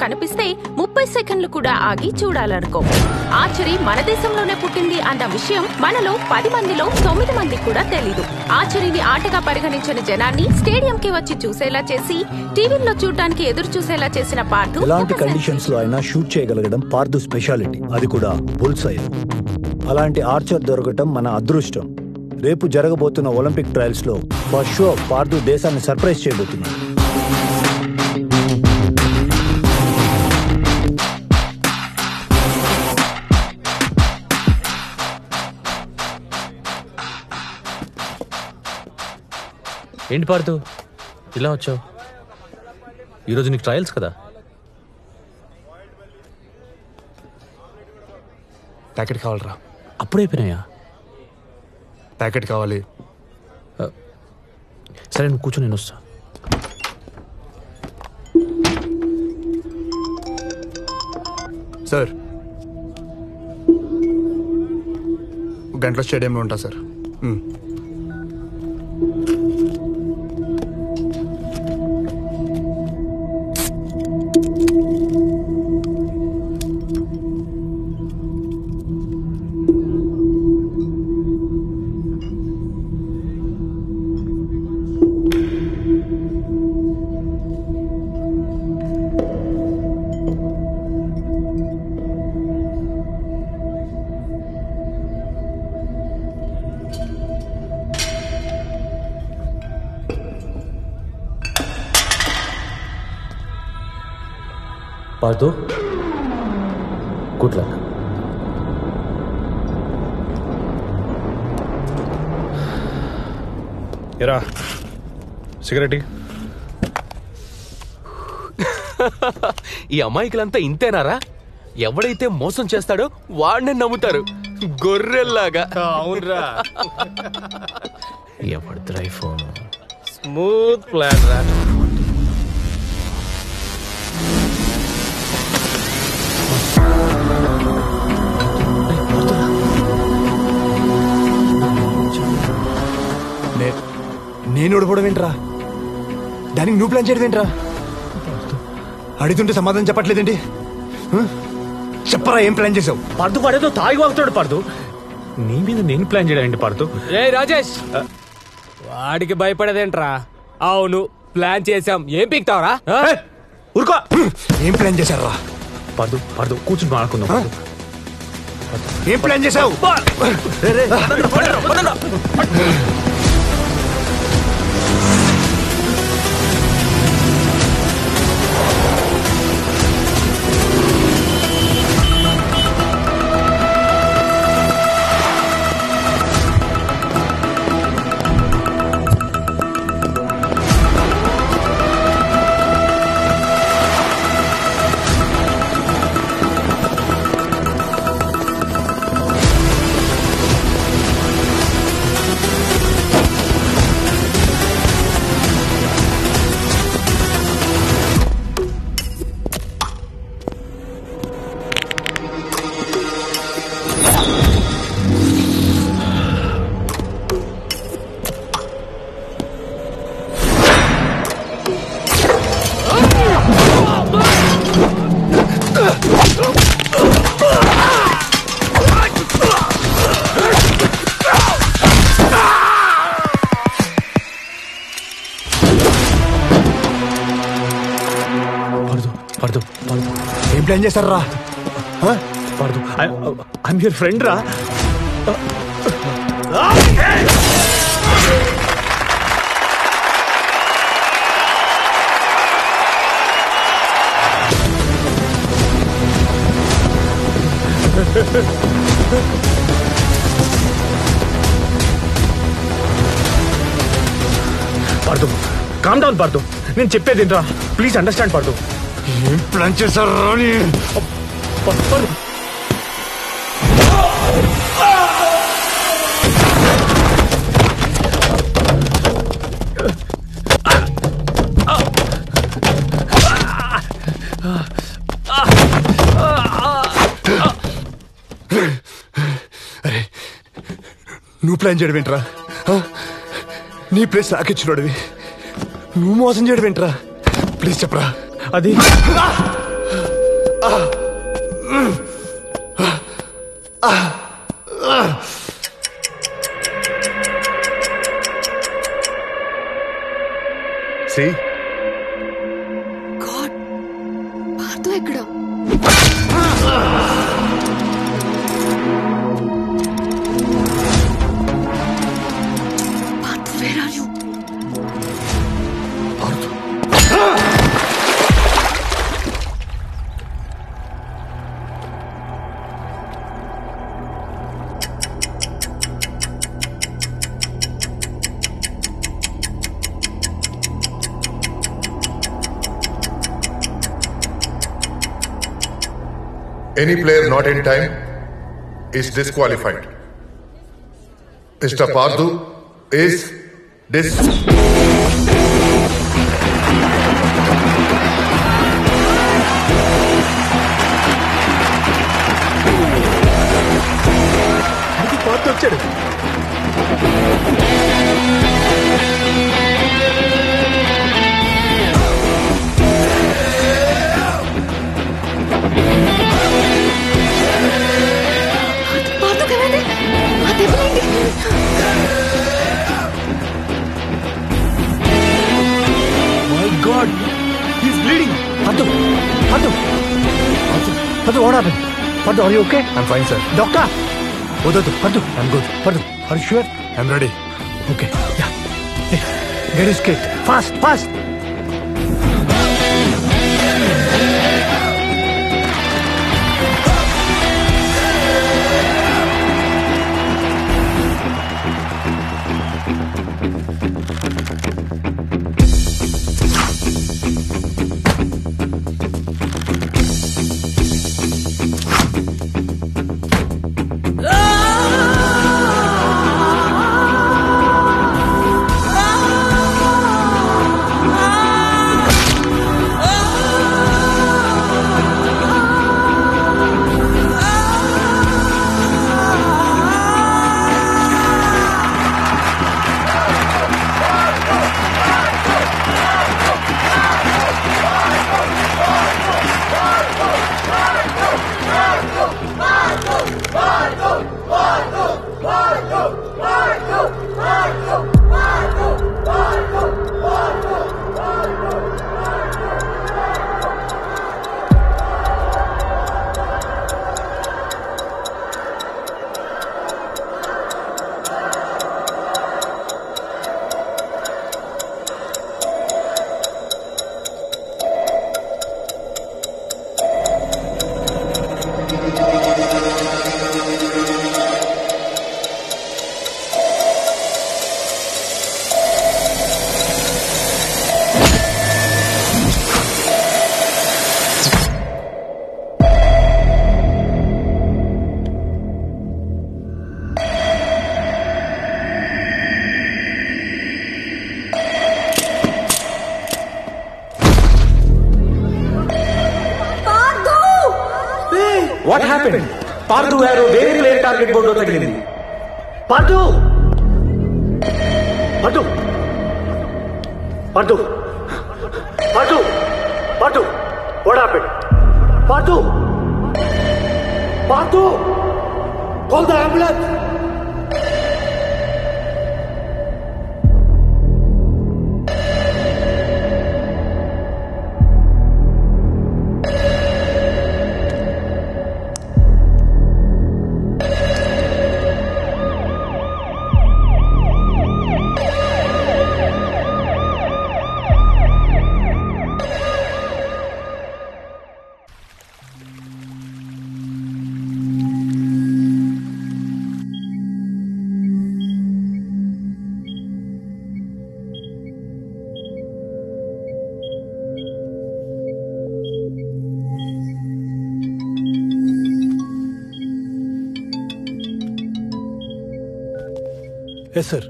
కనిపిస్తే 30 సెకండ్లు కూడా ఆగి చూడాలనుకో. ఆర్చరీ మన దేశంలోనే పుట్టింది అన్న విషయం మనలో 10 మందిలో 9 మందికి కూడా తెలీదు. ఆర్చరీని ఆటగా పరిగణించిన జనాన్ని స్టేడియంకి వచ్చి చూసేలా చేసి టీవీల్లో చూడడానికి ఎదురు చూసేలా చేసిన పార్థు ఎలాంటి కండిషన్స్ లో అయినా షూట్ చేయగలగడం పార్థు స్పెషాలిటీ. అది కూడా బుల్స్ ఐ. అలాంటి ఆర్చర్ దొరకటం మన అదృష్టం. రేపు జరగబోతున్న ఒలింపిక్ ట్రయల్స్ లో ఫర్ షూర్ పార్థు దేశాన్ని సర్ప్రైజ్ చేయబోతున్నాడు. ఏంటి పార్థు ఇలా వచ్చావు? ఈరోజు నీకు ట్రయల్స్ కదా? ప్యాకెట్ కావాలరా. అప్పుడైపోయినాయా? ప్యాకెట్ కావాలి. సరే నువ్వు కూర్చొని నేను వస్తా. సార్ గంటలో స్టేడియంలో ఉంటా సార్. Partha, good luck. ఎరా సిగరెట్. ఈ అమాయకులంతా ఇంతేనారా? ఎవడైతే మోసం చేస్తాడో వాడినే నమ్ముతారు గొర్రెల్లాగా. అవునరా. ఎవరిదిరా ఈ ఫోన్? స్మూత్ ప్లాన్ రా. నేను ఓడిపోవడం ఏంట్రా? దానికి నువ్వు ప్లాన్ చేయడం ఏంట్రా? అడుగుతుంటే సమాధానం చెప్పట్లేదేంటి? చెప్పరా, ఏం ప్లాన్ చేసావు? పార్థు వాడేదో తాగి వాగుతాడు. పార్థు నీ మీద నేను ప్లాన్ చేయడం ఏంటి పార్థు? రే రాజేష్, వాడికి భయపడేదేంట్రా? అవును ప్లాన్ చేసాం. ఏం పీక్తావరా? ఊరుకో. ఏం ప్లాన్ చేశారా? పార్థు పార్థు కూర్చుని మాట్లాడుకుందాం. ఏం ప్లాన్ చేసావు? ఏం ప్లాన్ చేశారా? పార్థు ఐఎమ్ యువర్ ఫ్రెండ్ రా. Partha calm down Partha. నేను చెప్పేది ఏంట్రా, ప్లీజ్ అండర్స్టాండ్ పార్థు. ఏం ప్లాన్ చేశారా? అరే నువ్వు ప్లాన్ చేయడం ఏంట్రా? నీ ప్లేస్ నాకిచ్చినోడివి నువ్వు మోసం చేయడం ఏంట్రా? ప్లీజ్ చెప్పరా. అది See? God, పార్థు ఎక్కడ? Partha, where are you? Any player not in time is disqualified. Mr. Pardu is వచ్చాడు. My God, he's bleeding. Paddu, what happened? Paddu, are you okay? I'm fine, sir. Doctor! Paddu, I'm good. Paddu, are you sure? I'm ready. Okay, yeah. Hey, get his kit. Fast! What happened? Pardu arrow very clear target board లో తగిలింది. Paddu, what happened? Paddu, call the ambulance. Yes, sir.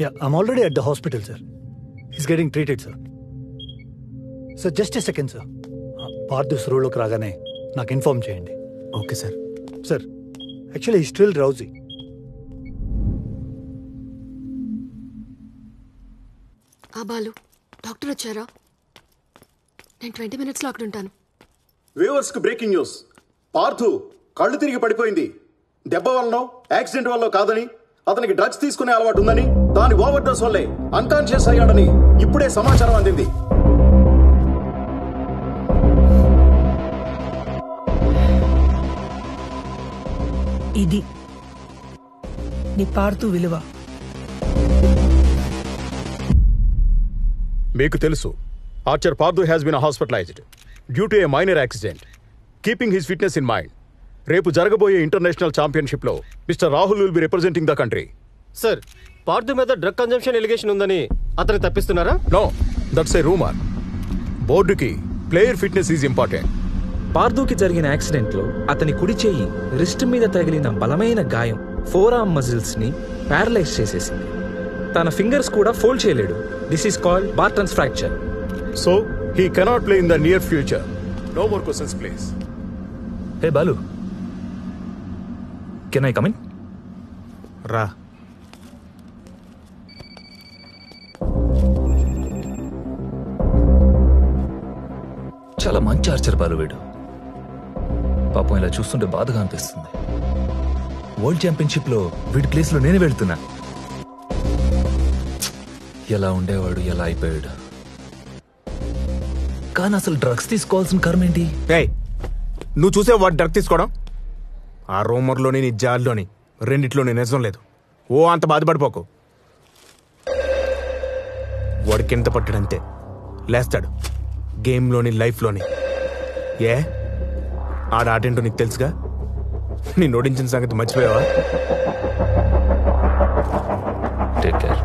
Yeah, I'm already at the hospital, sir. He's getting treated, sir. Sir, just a second, sir. Pardu రోడ్లోకి రాగానే నాకు inform చేయండి. Okay sir. Sir, actually he still drowsy. Balu, doctor వచ్చారా? నేను 20 minutesలో అక్కడ ఉంటాను. Viewers కు breaking news. Partha కళ్ళు తిరిగి పడిపోయింది. దెబ్బ వల్లనో యాక్సిడెంట్ వల్ల కాదని, అతనికి డ్రగ్స్ తీసుకునే అలవాటు ఉందని, దాని ఓవర్ డోస్ వల్లే అన్కాన్షియస్ అయ్యాడని ఇప్పుడే సమాచారం అందింది. ఇది నీ పార్థు విలువ. మీకు తెలుసు, archer Parthu has been hospitalised due to a minor accident. Keeping his fitness in mind, రేపు జరగబోయే ఇంటర్నేషనల్ ఛాంపియన్షిప్ లో mister Rahul will be representing the country. Sir, Parthu మీద డ్రగ్ కన్జంప్షన్ ఎలిగేషన్ ఉందని అతను తప్పిస్తున్నారా? No, that's a rumour. బోర్డుకి ప్లేయర్ ఫిట్నెస్ ఈజ్ ఇంపార్టెంట్. పార్థుకి జరిగిన యాక్సిడెంట్లో అతని కుడి చేయి రిస్ట్ మీద తగిలిన బలమైన గాయం ఫోర్ ఆర్మ్ మజిల్స్ ని ప్యారలైజ్ చేసేసింది. తన ఫింగర్స్ కూడా ఫోల్డ్ చేయలేడు. This is called Barton's fracture. So he cannot play in the near future. No more questions please. Hey Balu, can I come in? రా. చాలా మంచి ఆర్చర్ బాలు వీడు. పాపం ఇలా చూస్తుంటే బాధగా అనిపిస్తుంది. వరల్డ్ ఛాంపియన్షిప్ లో వీడి ప్లేస్ లో నేనే వెళ్తున్నా. ఎలా ఉండేవాడు, ఎలా అయిపోయాడు. కానీ అసలు డ్రగ్స్ తీసుకోవాల్సిన కర్మ ఏంటి? నువ్వు చూసే వాడు డ్రగ్ తీసుకోవడం? ఆ రూమర్లోని నీ జాల్లోని రెండిట్లోని నిజం లేదు. ఓ అంత బాధపడిపోకు. వాడికి ఎంత పట్టాడంతే లేస్తాడు, గేమ్లోని లైఫ్లోని. ఏ ఆడ ఆటేంటో నీకు తెలుసుగా. నీ నోడించిన సంగతి మర్చిపోయావా? Take care.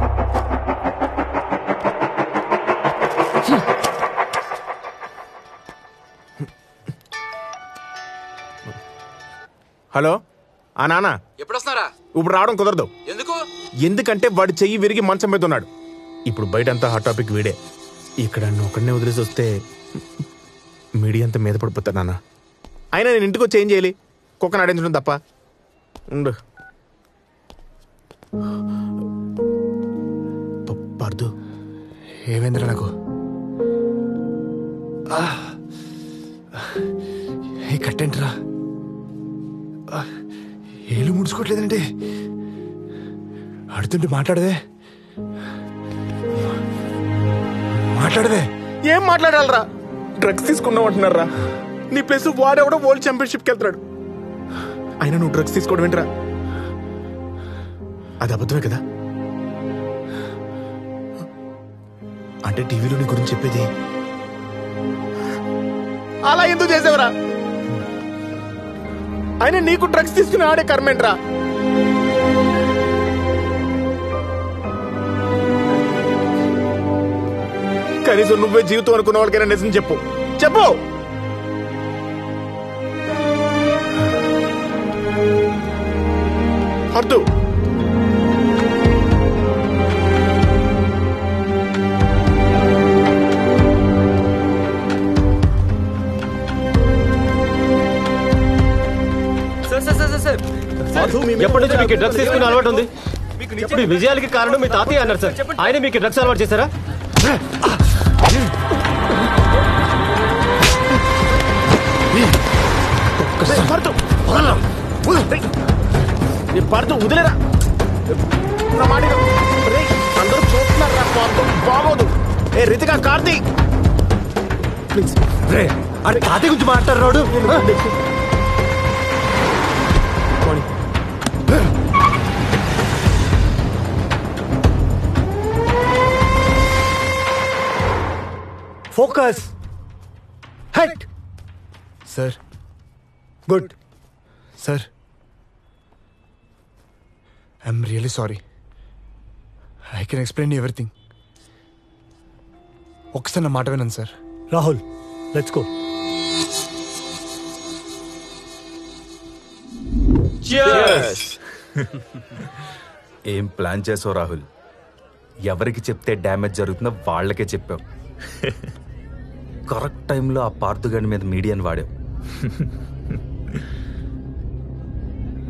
హలో, ఆ నాన్న ఎప్పుడొస్తున్నారా? ఇప్పుడు రావడం కుదరదు. ఎందుకు? ఎందుకంటే వాడి చెయ్యి విరిగి మంచం మీద ఉన్నాడు. ఇప్పుడు బయటంతా హాట్ టాపిక్ వీడే. ఇక్కడ నువ్వు ఒక్కడనే వదిలేసి వస్తే మీడియా అంతా మీద పడిపోతాడు నాన్న. అయినా నేను ఇంటికి వచ్చి ఏం చేయాలి? కుక్కను ఆడించడం తప్ప. ఉండు. పార్థు, ఏమైందిరా నాకు? ఏ కట్టేంట్రా? ఏళ్ళు ముడుచుకోవట్లేదంటే ఆడుతుంటే మాట్లాడదే. ఏం మాట్లాడాలరా? డ్రగ్స్ తీసుకున్నావు అంటున్నారా? నీ ప్లేస్ వాడెవడో వరల్డ్ ఛాంపియన్షిప్కి వెళ్తాడు. అయినా నువ్వు డ్రగ్స్ తీసుకోవడం ఏంట్రా? అది అబద్ధమే కదా? అంటే టీవీలో నీ గురించి చెప్పేది అలా ఎందుకు చేసేవరా? అయినా నీకు డ్రగ్స్ తీసుకుని ఆడే కర్మేంట్రా? కనీసం నువ్వే జీవితం అనుకున్న వాళ్ళకైనా నిజం చెప్పు. చెప్పు. పార్థు, ఎప్పటి నుంచి మీకు డ్రగ్స్ తీసుకునే అలవాటు ఉంది? ఇప్పుడు విజయాలకి కారణం మీ తాతయ్య అన్నారు సార్. ఆయన మీకు డ్రగ్స్ అలవాటు చేశారా? పార్థు వదిలేరా. అందరూ చూస్తున్నారా? పార్థు బాగోదు. ఏ రితికా, కార్తీక్ ప్లీజ్. అరే కార్తీక్ గురించి మాట్లాడరాడు. Focus. Head. Sir, good. Sir, I'm really sorry. I can explain everything. ఒకసారి నా మాట వినండి సార్. Rahul, let's go. ఏం ప్లాన్ చేసావు రాహుల్? ఎవరికి చెప్తే డ్యామేజ్ జరుగుతుందో వాళ్ళకే చెప్పావు. కరెక్ట్ టైంలో ఆ పార్థుగాడి మీద మీడియాని వాడావు.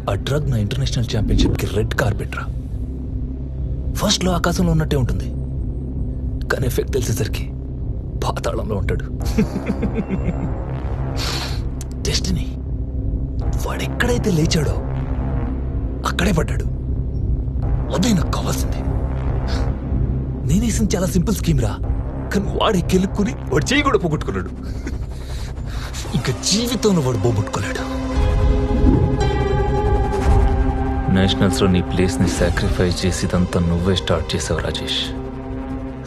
ఆ డ్రగ్ నా ఇంటర్నేషనల్ ఛాంపియన్షిప్కి రెడ్ కార్పెట్ రా. ఫస్ట్లో ఆకాశంలో ఉన్నట్టే ఉంటుంది, కానీ ఎఫెక్ట్ తెలిసేసరికి పాతాళంలో ఉంటాడు. డెస్టినీ వాడెక్కడైతే లేచాడో అక్కడే పడ్డాడు. అదే నాకు కావాల్సింది. నేనేసిన చాలా సింపుల్ స్కీమ్ రా, కానీ వాడు ఎక్కెళ్ళుకుని వాడు చేయి కూడా పోగొట్టుకున్నాడు. ఇంకా జీవితంలో వాడు పోగొట్టుకోలేడు. నేషనల్స్లో నీ ప్లేస్ని సాక్రిఫైస్ చేసి ఇదంతా నువ్వే స్టార్ట్ చేసావు రాజేష్.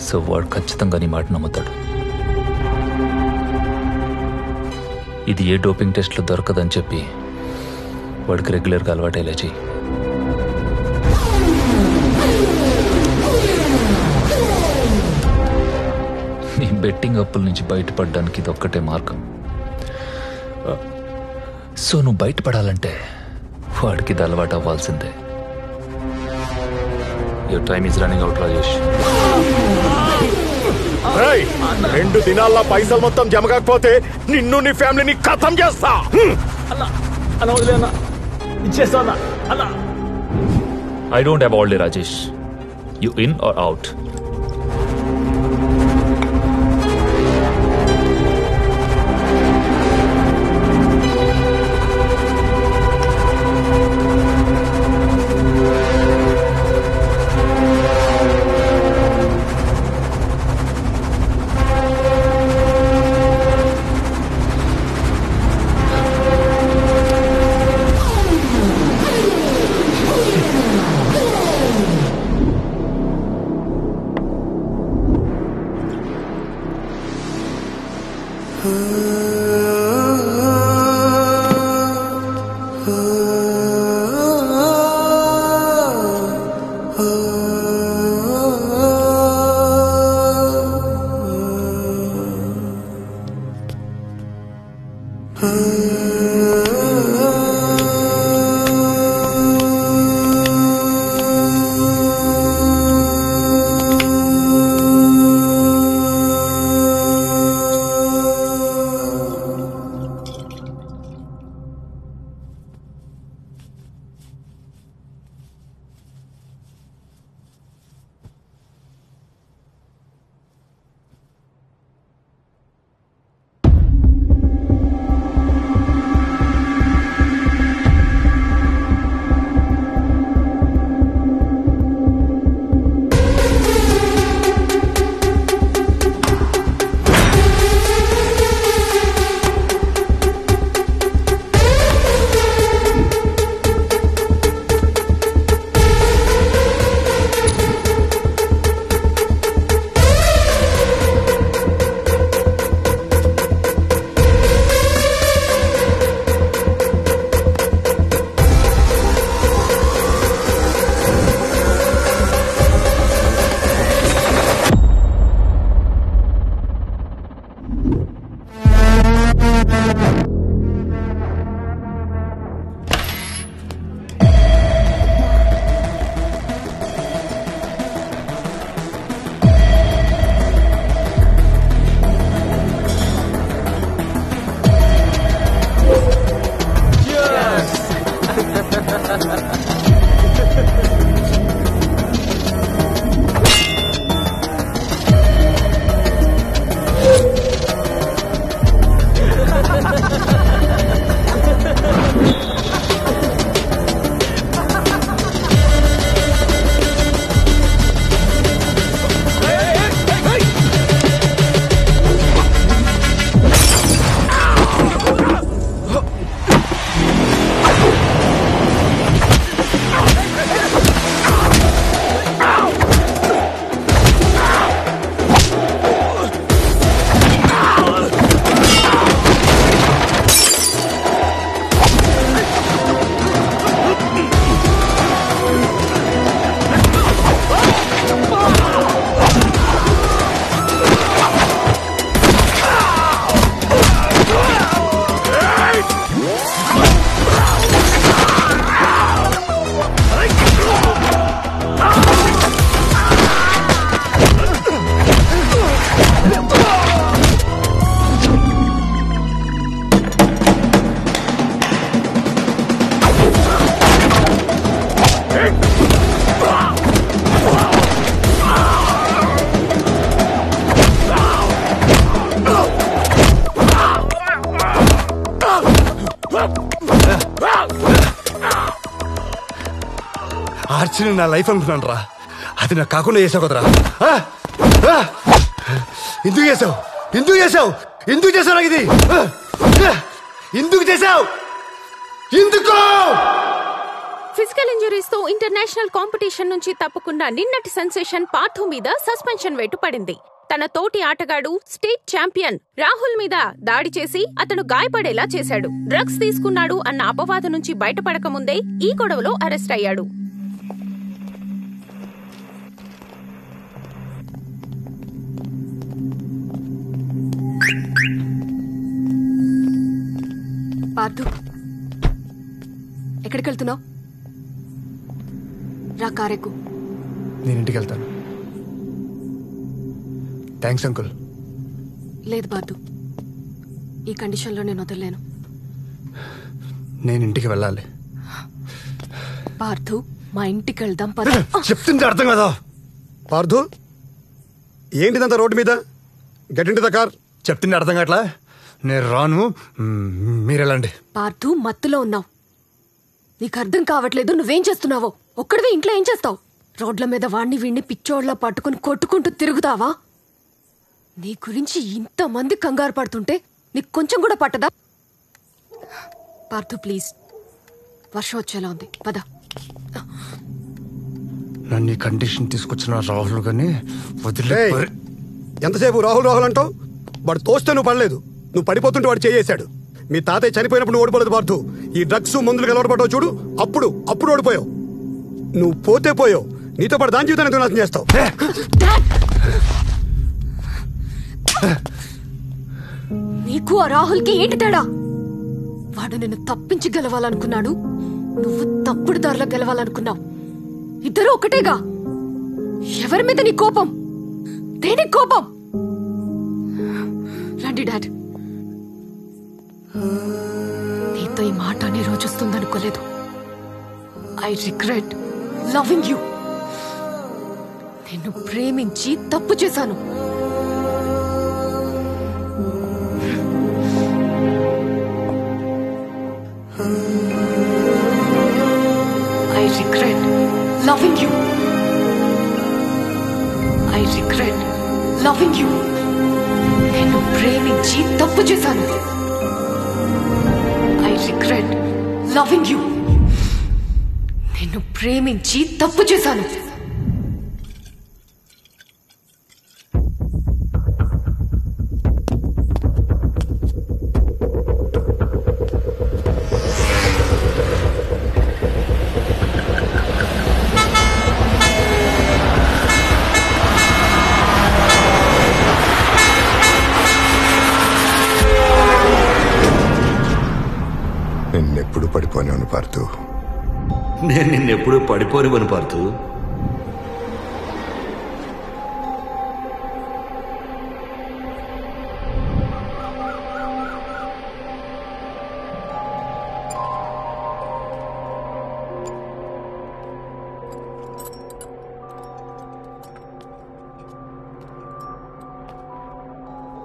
సో వాడు ఖచ్చితంగా నీ మాట నమ్ముతాడు. ఇది ఏ డోపింగ్ టెస్ట్లో దొరకదని చెప్పి వాడికి రెగ్యులర్గా అలవాటేలా చెయ్యి. నీ బెట్టింగ్ అప్పుల నుంచి బయటపడడానికి ఇది ఒక్కటే మార్గం. సో నువ్వు బయటపడాలంటే వాడికి ఇది అలవాటు అవ్వాల్సిందే. Your time is running out Rajesh. 2 దినాల్లో పైసలు మొత్తం జమ కాకపోతే నిన్ను నీ ఫ్యామిలీని ఖతం చేస్తా. I don't have all day, Rajesh. You in or out? Archery నా లైఫ్ అనుకున్నాను రా, అది నాకు కాకుండా చేసావు కదరా. ఎందుకు చేసావు ఎందుకు చేసావు ఎందుకు చేసావు నాకు ఇది ఎందుకు చేసావు ఎందుకు? ఫిజికల్ ఇంజరీస్ తో ఇంటర్నేషనల్ కాంపిటీషన్ నుంచి తప్పుకున్న నిన్నటి సెన్సేషన్ పార్థు మీద సస్పెన్షన్ వేటు పడింది. తన తోటి ఆటగాడు స్టేట్ ఛాంపియన్ రాహుల్ మీద దాడి చేసి అతను గాయపడేలా చేశాడు. డ్రగ్స్ తీసుకున్నాడు అన్న అపవాదు నుంచి బయటపడక ముందే ఈ గొడవలో అరెస్ట్ అయ్యాడు. పార్థు, ఎక్కడికి వెళ్తున్నావు? రా కారెక్కు. నేను ఇంటికి వెళ్తాను. Thanks uncle. లేదు బాదు, ఈ కండిషన్లో నేను వదలలేను. నేను ఇంటికి వెళ్ళాలి. పార్థు, మా ఇంటికి వెళ్దాం పద. చెప్తుంటే అర్థం కదా. పార్థు, ఏంటిదంతా రోడ్డు మీద? Get in to the car. చెప్తుంటే అర్థం కావట్లా? నేను రాను, మీరు వెళ్ళండి. పార్థు, మత్తులో ఉన్నావు. నీకు అర్థం కావట్లేదు. నువ్వేం చేస్తున్నావో. ఒక్కడివే ఇంట్లో ఏం చేస్తావు? రోడ్ల మీద వాడిని వీడిని పిచ్చోడ్లా పట్టుకుని కొట్టుకుంటూ తిరుగుతావా? నీ గురించి ఇంతమంది కంగారు పడుతుంటే నీకు కొంచెం కూడా పట్టదా? పార్థు ప్లీజ్, వర్షం వచ్చేలా ఉంది, పద. నన్ను ఈ కండిషన్ తీసుకొచ్చిన రాహుల్ గాని వదిలే. ఎంతసేపు రాహుల్ రాహుల్ అంటావు? వాడు తోస్తే నువ్వు పడలేదు, నువ్వు పడిపోతుంటే వాడు చేయేశాడు. మీ తాతయ్య చనిపోయినప్పుడు నువ్వు ఓడిపోలేదు పార్థు. ఈ డ్రగ్స్ మందులు అలవాటు పడ్డావు చూడు, అప్పుడు ఓడిపోయావు. నువ్వు పోతే పోయావు, నీతో పాటు దాని జీవితాన్ని నాశనం చేస్తావు. నీకు ఆ రాహుల్కి ఏంటి తేడా? వాడు నిన్ను తప్పించి గెలవాలనుకున్నాడు, నువ్వు తప్పుడు దారిలో గెలవాలనుకున్నావు. ఇద్దరు ఒకటేగా. ఎవరి మీద నీ కోపం? దేనికి కోపం? రండి డాడ్. నీతో ఈ మాట అనే రోజు వస్తుందనుకోలేదు. I regret loving you. నిన్ను ప్రేమించి తప్పు చేశాను. I regret loving you. I regret loving you. నేను ప్రేమించి తప్పు చేశాను. I regret loving you. నేను ప్రేమించి తప్పు చేశాను. నిన్నెప్పుడు పడిపోయాను పార్థు. నేను నిన్నెప్పుడు పడిపోనివను పార్థు.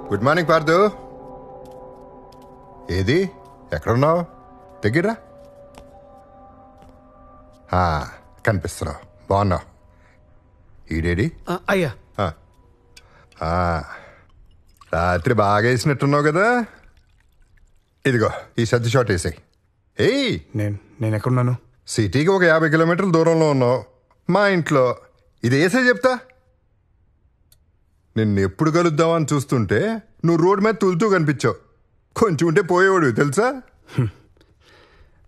Good morning Parthu. ఏది ఎక్కడున్నావు? దగ్గర కనిపిస్తున్నావు, బాగున్నావు. ఈడేడి? అయ్యా రాత్రి బాగా వేసినట్టున్నావు కదా. ఇదిగో ఈ సద్ది షాట్ వేసాయి. ఏయ్, నేను ఎక్కడున్నాను? సిటీకి ఒక 50 కిలోమీటర్ల దూరంలో ఉన్నావు. మా ఇంట్లో. ఇది వేసే చెప్తా. నిన్ను ఎప్పుడు కలుద్దామని చూస్తుంటే నువ్వు రోడ్డు మీద తులుతూ కనిపించావు. కొంచెం ఉంటే పోయేవాడు తెలుసా.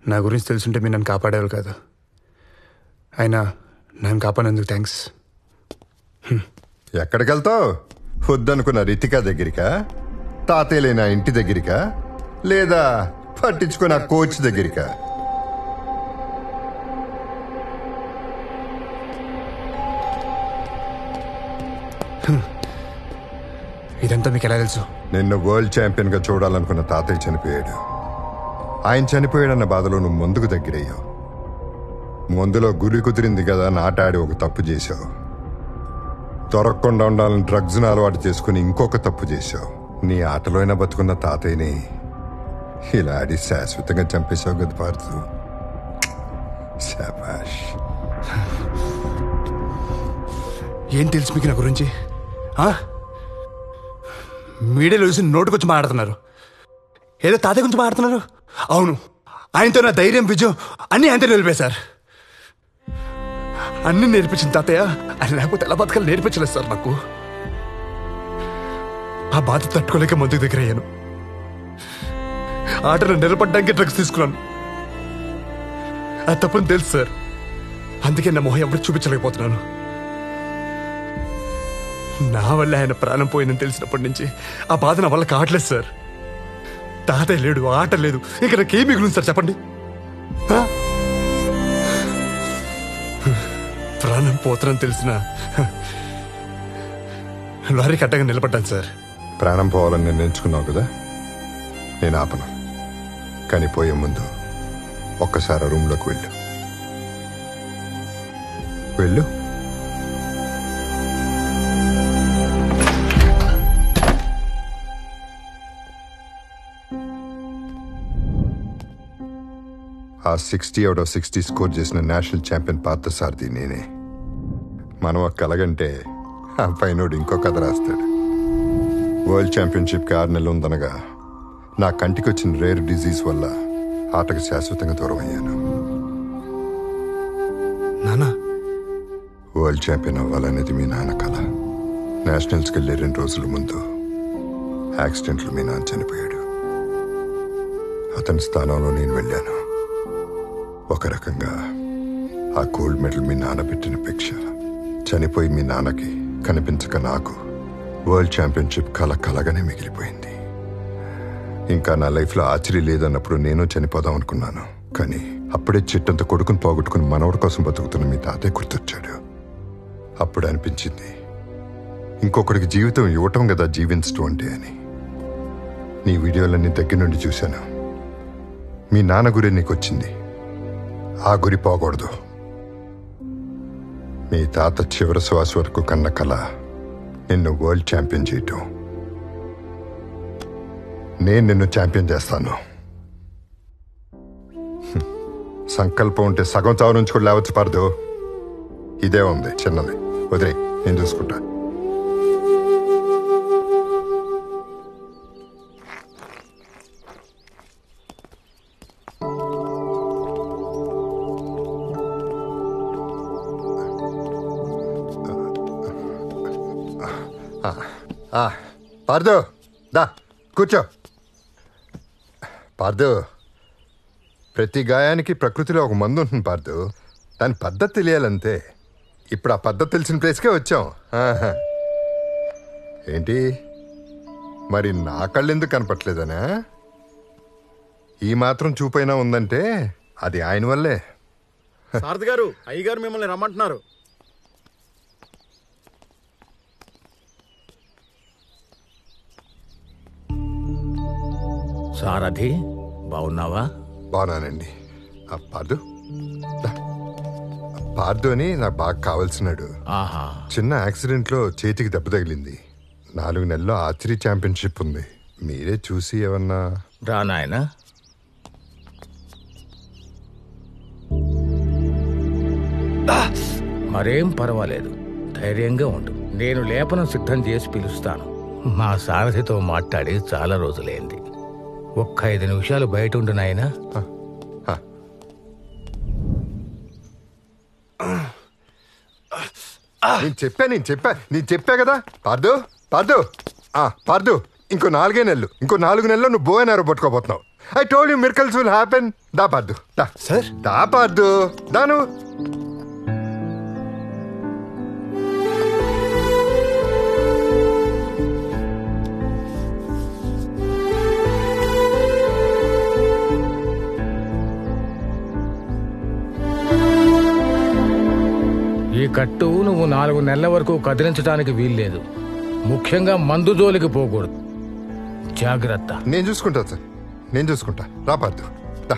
నా గురించి తెలుసుంటే మీరు నన్ను కాపాడేవాళ్ళు కాదు. అయినా నన్ను కాపాడేందుకు థ్యాంక్స్. ఎక్కడికి వెళ్తావు? వద్దనుకున్న రితికా దగ్గరికా, తాతయ్య లేని ఇంటి దగ్గరికా, లేదా పట్టించుకున్న కోచ్ దగ్గరికా? ఇదంతా మీకు ఎలా తెలుసు? నిన్ను వరల్డ్ ఛాంపియన్ గా చూడాలనుకున్న తాతయ్య చనిపోయాడు. ఆయన చనిపోయాడన్న బాధలో నువ్వు ముందుకు దగ్గరయ్యావు. ముందులో గురి కుదిరింది కదా నాటాడి ఒక తప్పు చేశావు. దొరకకుండా ఉండాలని డ్రగ్స్ను అలవాటు చేసుకుని ఇంకొక తప్పు చేశావు. నీ ఆటలో అయినా బతుకున్న తాతయ్యని ఇలా ఆడి శాశ్వతంగా చంపేశావు కదా పార్థు. శాబాష్. ఏం తెలుసు మీకు నా గురించి? మీడియాలో చూసి నోటుకొచ్చి మాట్లాడుతున్నారు. ఏదో తాతయ్య గురించి మాట్లాడుతున్నారు. అవును, ఆయనతో నా ధైర్యం, విజయం అన్నీ ఆయనతో నిలిపేశారు. అన్నీ నేర్పించిన తాతయ్య ఆయన లేకపోతే ఎలా బతకాలి నేర్పించలేదు సార్ నాకు. ఆ బాధ తట్టుకోలేక ముందుకు దగ్గర అయ్యాను. ఆటలో నిలబడ్డానికి డ్రగ్స్ తీసుకున్నాను. అది తప్పని తెలుసు సార్. అందుకే నా మొహం ఎప్పుడు చూపించలేకపోతున్నాను. నా వల్ల ఆయన ప్రాణం పోయిందని తెలిసినప్పటి నుంచి ఆ బాధ నా వల్ల కావట్లేదు సార్. తాతయ్య లేడు, ఆట లేదు, ఇక నాకేం మిగులుంది సార్ చెప్పండి. ప్రాణం పోతుందని తెలిసిన లారీ కట్టగా నిలబడ్డాను సార్. ప్రాణం పోవాలని నిర్ణయించుకున్నావు కదా, నేను ఆపను. కానీ పోయే ముందు ఒక్కసారి ఆ రూమ్లోకి వెళ్ళు. ఆ 60/60 స్కోర్ చేసిన నేషనల్ ఛాంపియన్ పార్థసారథి నేనే. మనం ఒక కలగంటే ఆ పైనోడు ఇంకో కథ రాస్తాడు. వరల్డ్ ఛాంపియన్షిప్కి 6 నెలలు ఉందనగా నా కంటికి వచ్చిన రేర్ డిజీజ్ వల్ల ఆటకు శాశ్వతంగా దూరం అయ్యాను. వరల్డ్ ఛాంపియన్ అవ్వాలనేది మీ నాన్న కళ. నేషనల్స్కి వెళ్ళే 2 రోజుల ముందు యాక్సిడెంట్లో మీ నాన్న చనిపోయాడు. అతని స్థానంలో నేను వెళ్ళాను. ఒక రకంగా ఆ గోల్డ్ మెడల్ మీ నాన్న పెట్టిన భిక్ష. చనిపోయి మీ నాన్నకి కనిపించక నాకు వరల్డ్ ఛాంపియన్షిప్ కలగానే మిగిలిపోయింది. ఇంకా నా లైఫ్లో ఆర్చరీ లేదన్నప్పుడు నేను చనిపోదాం అనుకున్నాను. కానీ అప్పుడే చెట్టంత కొడుకుని పోగొట్టుకుని మనవడి కోసం బతుకుతున్న మీ తాతయ్య గుర్తొచ్చాడు. అప్పుడు అనిపించింది, ఇంకొకడికి జీవితం ఇవ్వటం కదా జీవించటం అంటే అని. నీ వీడియోలన్నీ దగ్గర నుండి చూశాను. మీ నాన్న గురి నీకు వచ్చింది, ఆ గురి పోకూడదు. మీ తాత చివరి శ్వాస వరకు కన్న కల నిన్ను వరల్డ్ ఛాంపియన్ చేయటం. నేను నిన్ను ఛాంపియన్ చేస్తాను. సంకల్పం ఉంటే సగం చావు నుంచి కూడా లేవచ్చు పడదు. ఇదే ఉంది చిన్నది, వదిలే, నేను చూసుకుంటా. పార్దు, దా కూర్చో. పార్దు, ప్రతి గాయానికి ప్రకృతిలో ఒక మందు ఉంటుంది పార్దు. దాని పద్ధతి తెలియాలంతే. ఇప్పుడు ఆ పద్ధతి తెలిసిన ప్లేస్కే వచ్చాం. ఏంటి మరి నా కళ్ళు ఎందుకు కనపట్లేదనా? ఈ మాత్రం చూపైనా ఉందంటే అది ఆయన వల్లే. సారథి గారు, అయ్యగారు మిమ్మల్ని రమ్మంటున్నారు. సారథి, బాగున్నావా? బాగున్నానండి. పార్దు, పార్దు అని నాకు బాగా కావాల్సినాడు. చిన్న యాక్సిడెంట్ లో చేతికి దెబ్బ తగిలింది. 4 నెలల్లో ఆర్చరీ ఛాంపియన్షిప్ ఉంది. మీరే చూసి ఏమన్నా. రా నాయనా. మరేం పర్వాలేదు, ధైర్యంగా ఉండు. నేను లేపనం సిద్ధం చేసి పిలుస్తాను. మా సారథితో మాట్లాడి చాలా రోజులైంది. ఒక్క 5 నిమిషాలు బయట ఉండు నాయనా. నేను చెప్పా కదా పార్దు. పార్దు, ఇంకో 4 నెలలు, ఇంకో 4 నెలల్లో నువ్వు బోయనారో పట్టుకోబోతున్నావు. I told you miracles will happen. దా పార్దు, దా సార్, దా పార్దు, దాను. ఈ కట్టు నువ్వు 4 నెలల వరకు కదిలించడానికి వీల్లేదు. ముఖ్యంగా మందు జోలికి పోకూడదు. జాగ్రత్త. నేను చూసుకుంటా సార్, నేను చూసుకుంటా. రా పార్దు, దా.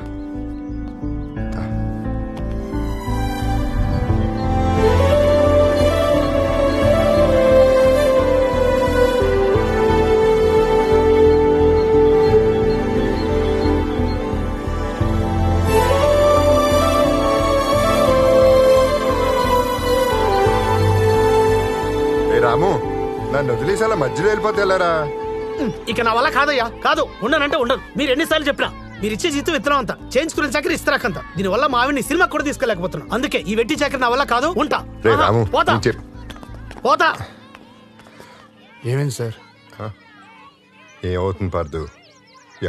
రాము, నన్ను వదిలేసేలా మధ్యలో వెళ్ళిపోతే వెళ్ళారా? ఇక నా వల్ల కాదయ్యా, కాదు. ఉండనంటే ఉండదు. మీరు ఎన్నిసార్లు చెప్పినా మీరు ఇచ్చే జీతం విత్తనం అంతా, చేయించుకునే చాకరీ ఇస్తారాకంత. దీనివల్ల మా ఆవిడ్ని సినిమా కూడా తీసుకెళ్ళకపోతున్నా. అందుకే ఈ వెట్టి చాకరీ నా వల్ల కాదు. ఉంటా. పోతా. ఏమైంది సార్? ఏమవుతుంది పార్దు?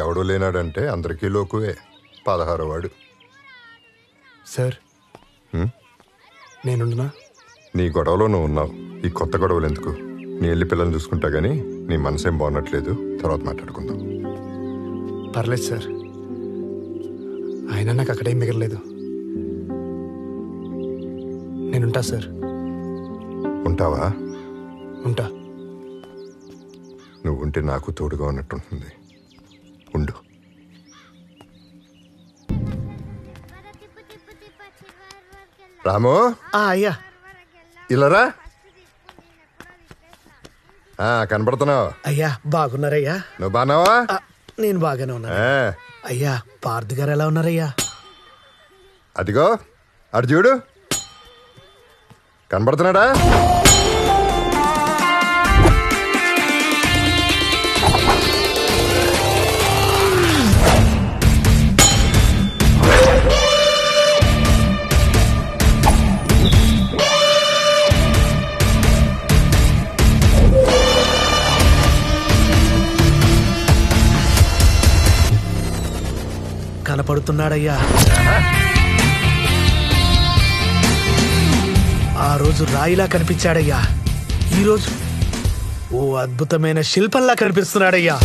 ఎవడూ లేనాడంటే అందరికీ లోకువే. 16వ వాడు. సార్, నేనుండునా? నీ గొడవలో నువ్వు ఉన్నావు. ఈ కొత్త గొడవలు ఎందుకు? నీ వెళ్ళి పిల్లల్ని చూసుకుంటా గానీ నీ మనసేం బాగున్నట్లేదు. తర్వాత మాట్లాడుకుందాం. పర్లేదు సార్, అయినా నాకు అక్కడేం మిగలలేదు. నేనుంటా సార్. ఉంటావా? ఉంటా. నువ్వు ఉంటే నాకు తోడుగా ఉన్నట్టుంటుంది. ఉండు. రాము. అయ్యా. ఇలారా. కనబడుతున్నావు. అయ్యా బాగున్నారయ్యా? నువ్వు బాగున్నావా? నేను బాగానే ఉన్నా. అయ్యా పార్థ్ గారు ఎలా ఉన్నారయ్యా? అదిగో అటు చూడు, కనబడుతున్నాడా? కనపడుతున్నాడయ్యా. ఆ రోజు రాయిలా కనిపించాడయ్యా. ఈరోజు ఓ అద్భుతమైన శిల్పంలా కనిపిస్తున్నాడయ్యా.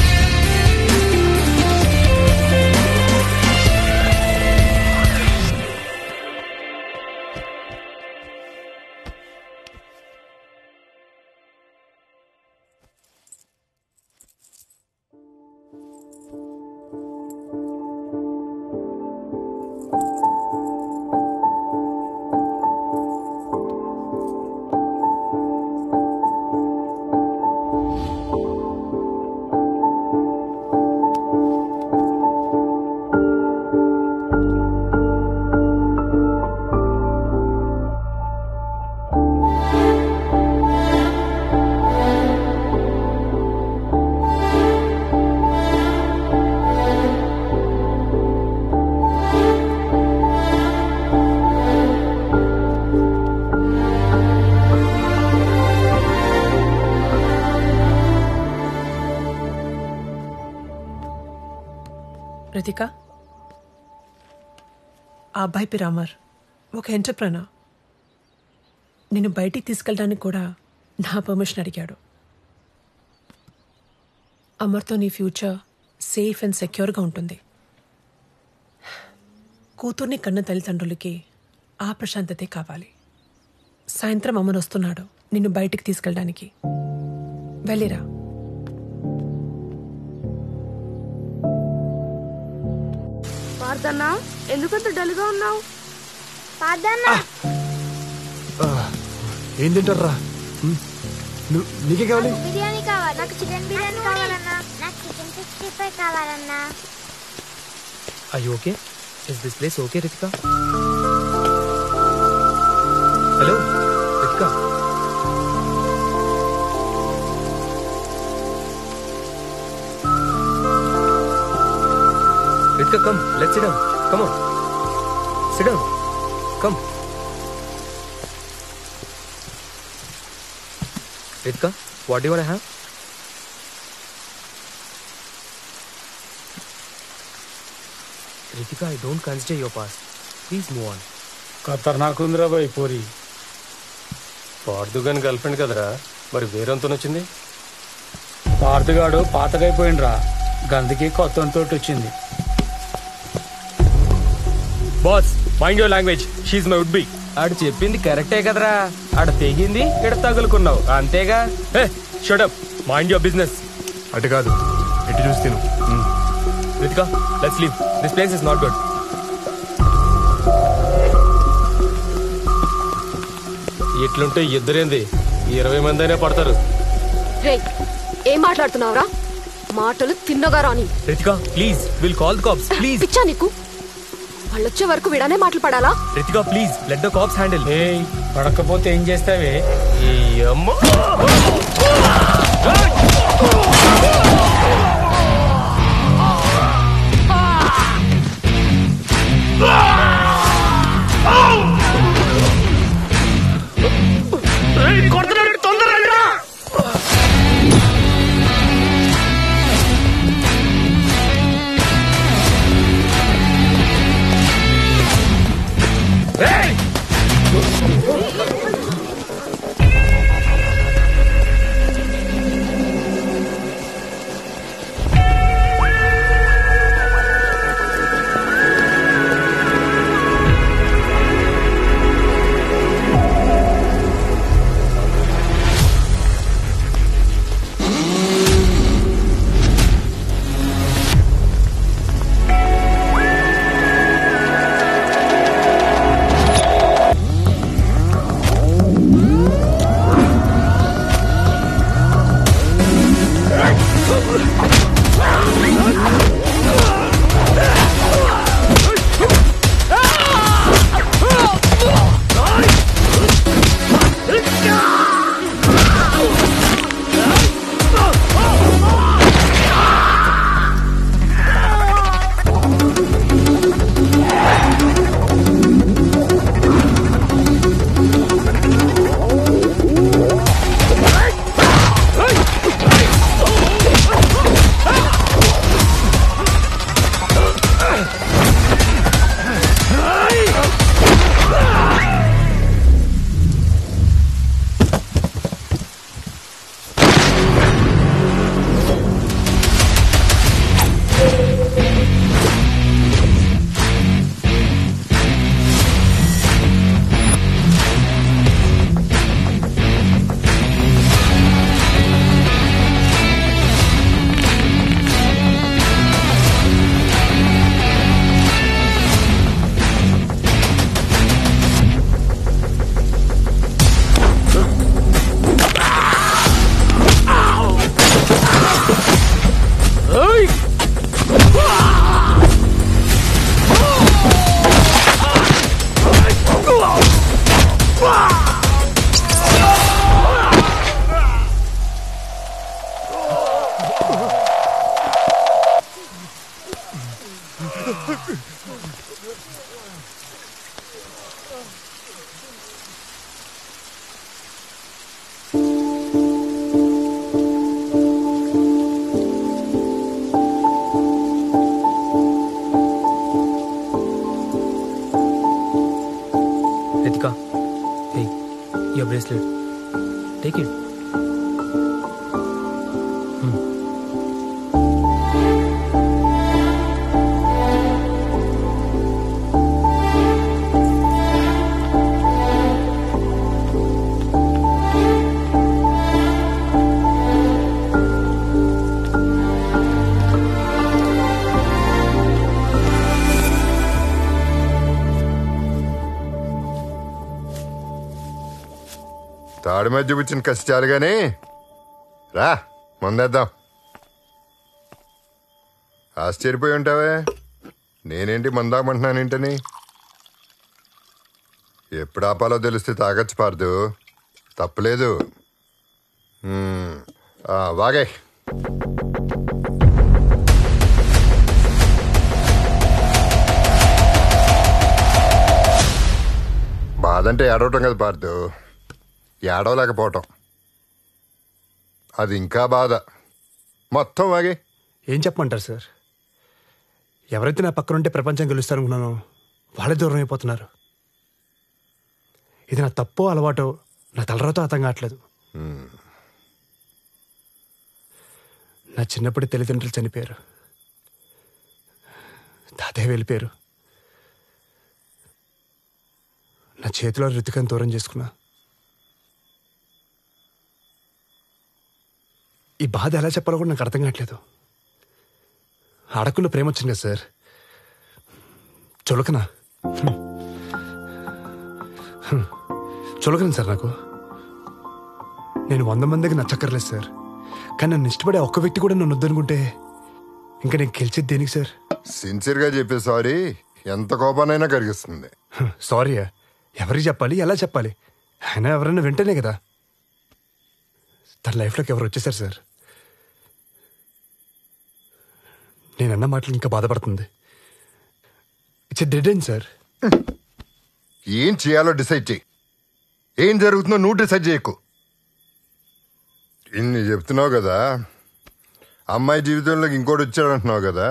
రితిక, ఆ అబ్బాయి పేరు అమర్, ఒక ఎంటర్ప్రెనర్. నేను బయటికి తీసుకెళ్ళడానికి కూడా నా పర్మిషన్ అడిగాడు. అమర్తో నీ ఫ్యూచర్ సేఫ్ అండ్ సెక్యూర్గా ఉంటుంది. కూతుర్ని కన్న తల్లిదండ్రులకి ఆ ప్రశాంతతే కావాలి. సాయంత్రం అమర్ వస్తున్నాడు నిన్ను బయటికి తీసుకెళ్ళడానికి. వెళ్ళిరా. పార్థన్నా, ఎందుకంత డల్గా ఉన్నావు? ఏం తింటారా? నీకే కావాలి? బిర్యానీ కావాలి. నాకు చికెన్ బిర్యానీ కావాలన్నా. నాకు చికెన్ 65 కావాలన్నా. Are you okay? Is this place okay, Ritika? Hello, Ritika. Ritika, come. Let's sit down. Come on. Sit down. Come. Ritika, what do you want to have? Ritika, I don't consider your past. Please move on. ఖతర్నాక్ ఉందిరా bye పోరి. పార్థుగాని girl friend కదరా, మరి వేరంతో వచ్చింది. పార్థుగాడు పాతగైపోయిండ్రా, గందుకి కొత్త వచ్చింది. Boss, mind your language. She my would be. ఆడు చెప్పింది కరెక్టే కదరా. ఆడ తెగింది, ఇక్కడ తగులుకున్నావు అంతేగా. Hey, shut up. Mind your business. అటు కాదు, ఎటు చూసి తిను. Ritika, let's leave. This place is not good. ఇట్లుంటే ఇద్దరేంది, 20 మంది అయినా పడతారు. రేయ్, ఏం మాట్లాడుతున్నావురా? మాటలు తిన్నగా రాని. Ritika, please, we'll call the cops. Please. పిచ్చా నీకు? వాళ్ళొచ్చే వరకు విడానే మాటలు పడాలా? Ritika, please, let the cops handle. ఏయ్, పడకపోతే ఏం చేస్తావే? ఈ అమ్మ. Ritika, hey, your bracelet. Take it. తాడి మీద చూపించిన కసి చాలు గాని రా ముందేద్దాం. ఆశ్చర్యపోయి ఉంటావే, నేనేంటి మందామంటున్నానేంటని. ఎప్పుడు ఆపాలో తెలిస్తే తాగొచ్చు పార్దు, తప్పలేదు. వాగే. బాధ అంటే ఏడవటం కదా పార్దు, ఏడవలేకపోవటం అది ఇంకా బాధ. మొత్తం వాగే. ఏం చెప్పమంటారు సార్? ఎవరైతే నా పక్కన ఉంటే ప్రపంచం గెలుస్తారనుకున్నానో వాళ్ళే దూరం అయిపోతున్నారు. ఇది నా తప్పో అలవాటో నా తలరాతో అర్థం కావట్లేదు. నా చిన్నప్పుడు తల్లిదండ్రులు చనిపోయారు, తాతయ్య వెళ్ళిపోయారు. నా చేతిలో రితికను దూరం చేసుకున్నా. ఈ బాధ ఎలా చెప్పాలో కూడా నాకు అర్థం కావట్లేదు. ఆడకుల్లో ప్రేమ వచ్చింది కదా సార్, చులకనా చులకను సార్ నాకు. నేను 100 మందికి నచ్చక్కర్లేదు సార్, కానీ నన్ను ఇష్టపడే ఒక్క వ్యక్తి కూడా నన్ను వద్దనుకుంటే ఇంకా నేను గెలిచేది దేనికి సార్? సిన్సియర్గా చెప్పే సారీ ఎంత కోపానైనా కరిగిస్తుంది. సారీయా? ఎవరికి చెప్పాలి, ఎలా చెప్పాలి? ఆయన ఎవరైనా వింటేనే కదా. తన లైఫ్లోకి ఎవరు వచ్చేసారు సార్. నేనన్న మాటలు ఇంకా బాధపడుతుంది. It's dead end sir. ఏం చేయాలో డిసైడ్ చేయి, ఏం జరుగుతుందో నువ్వు డిసైడ్ చేయకు. ఇన్ని చెప్తున్నావు కదా, అమ్మాయి జీవితంలోకి ఇంకోటి వచ్చాడు అంటున్నావు కదా,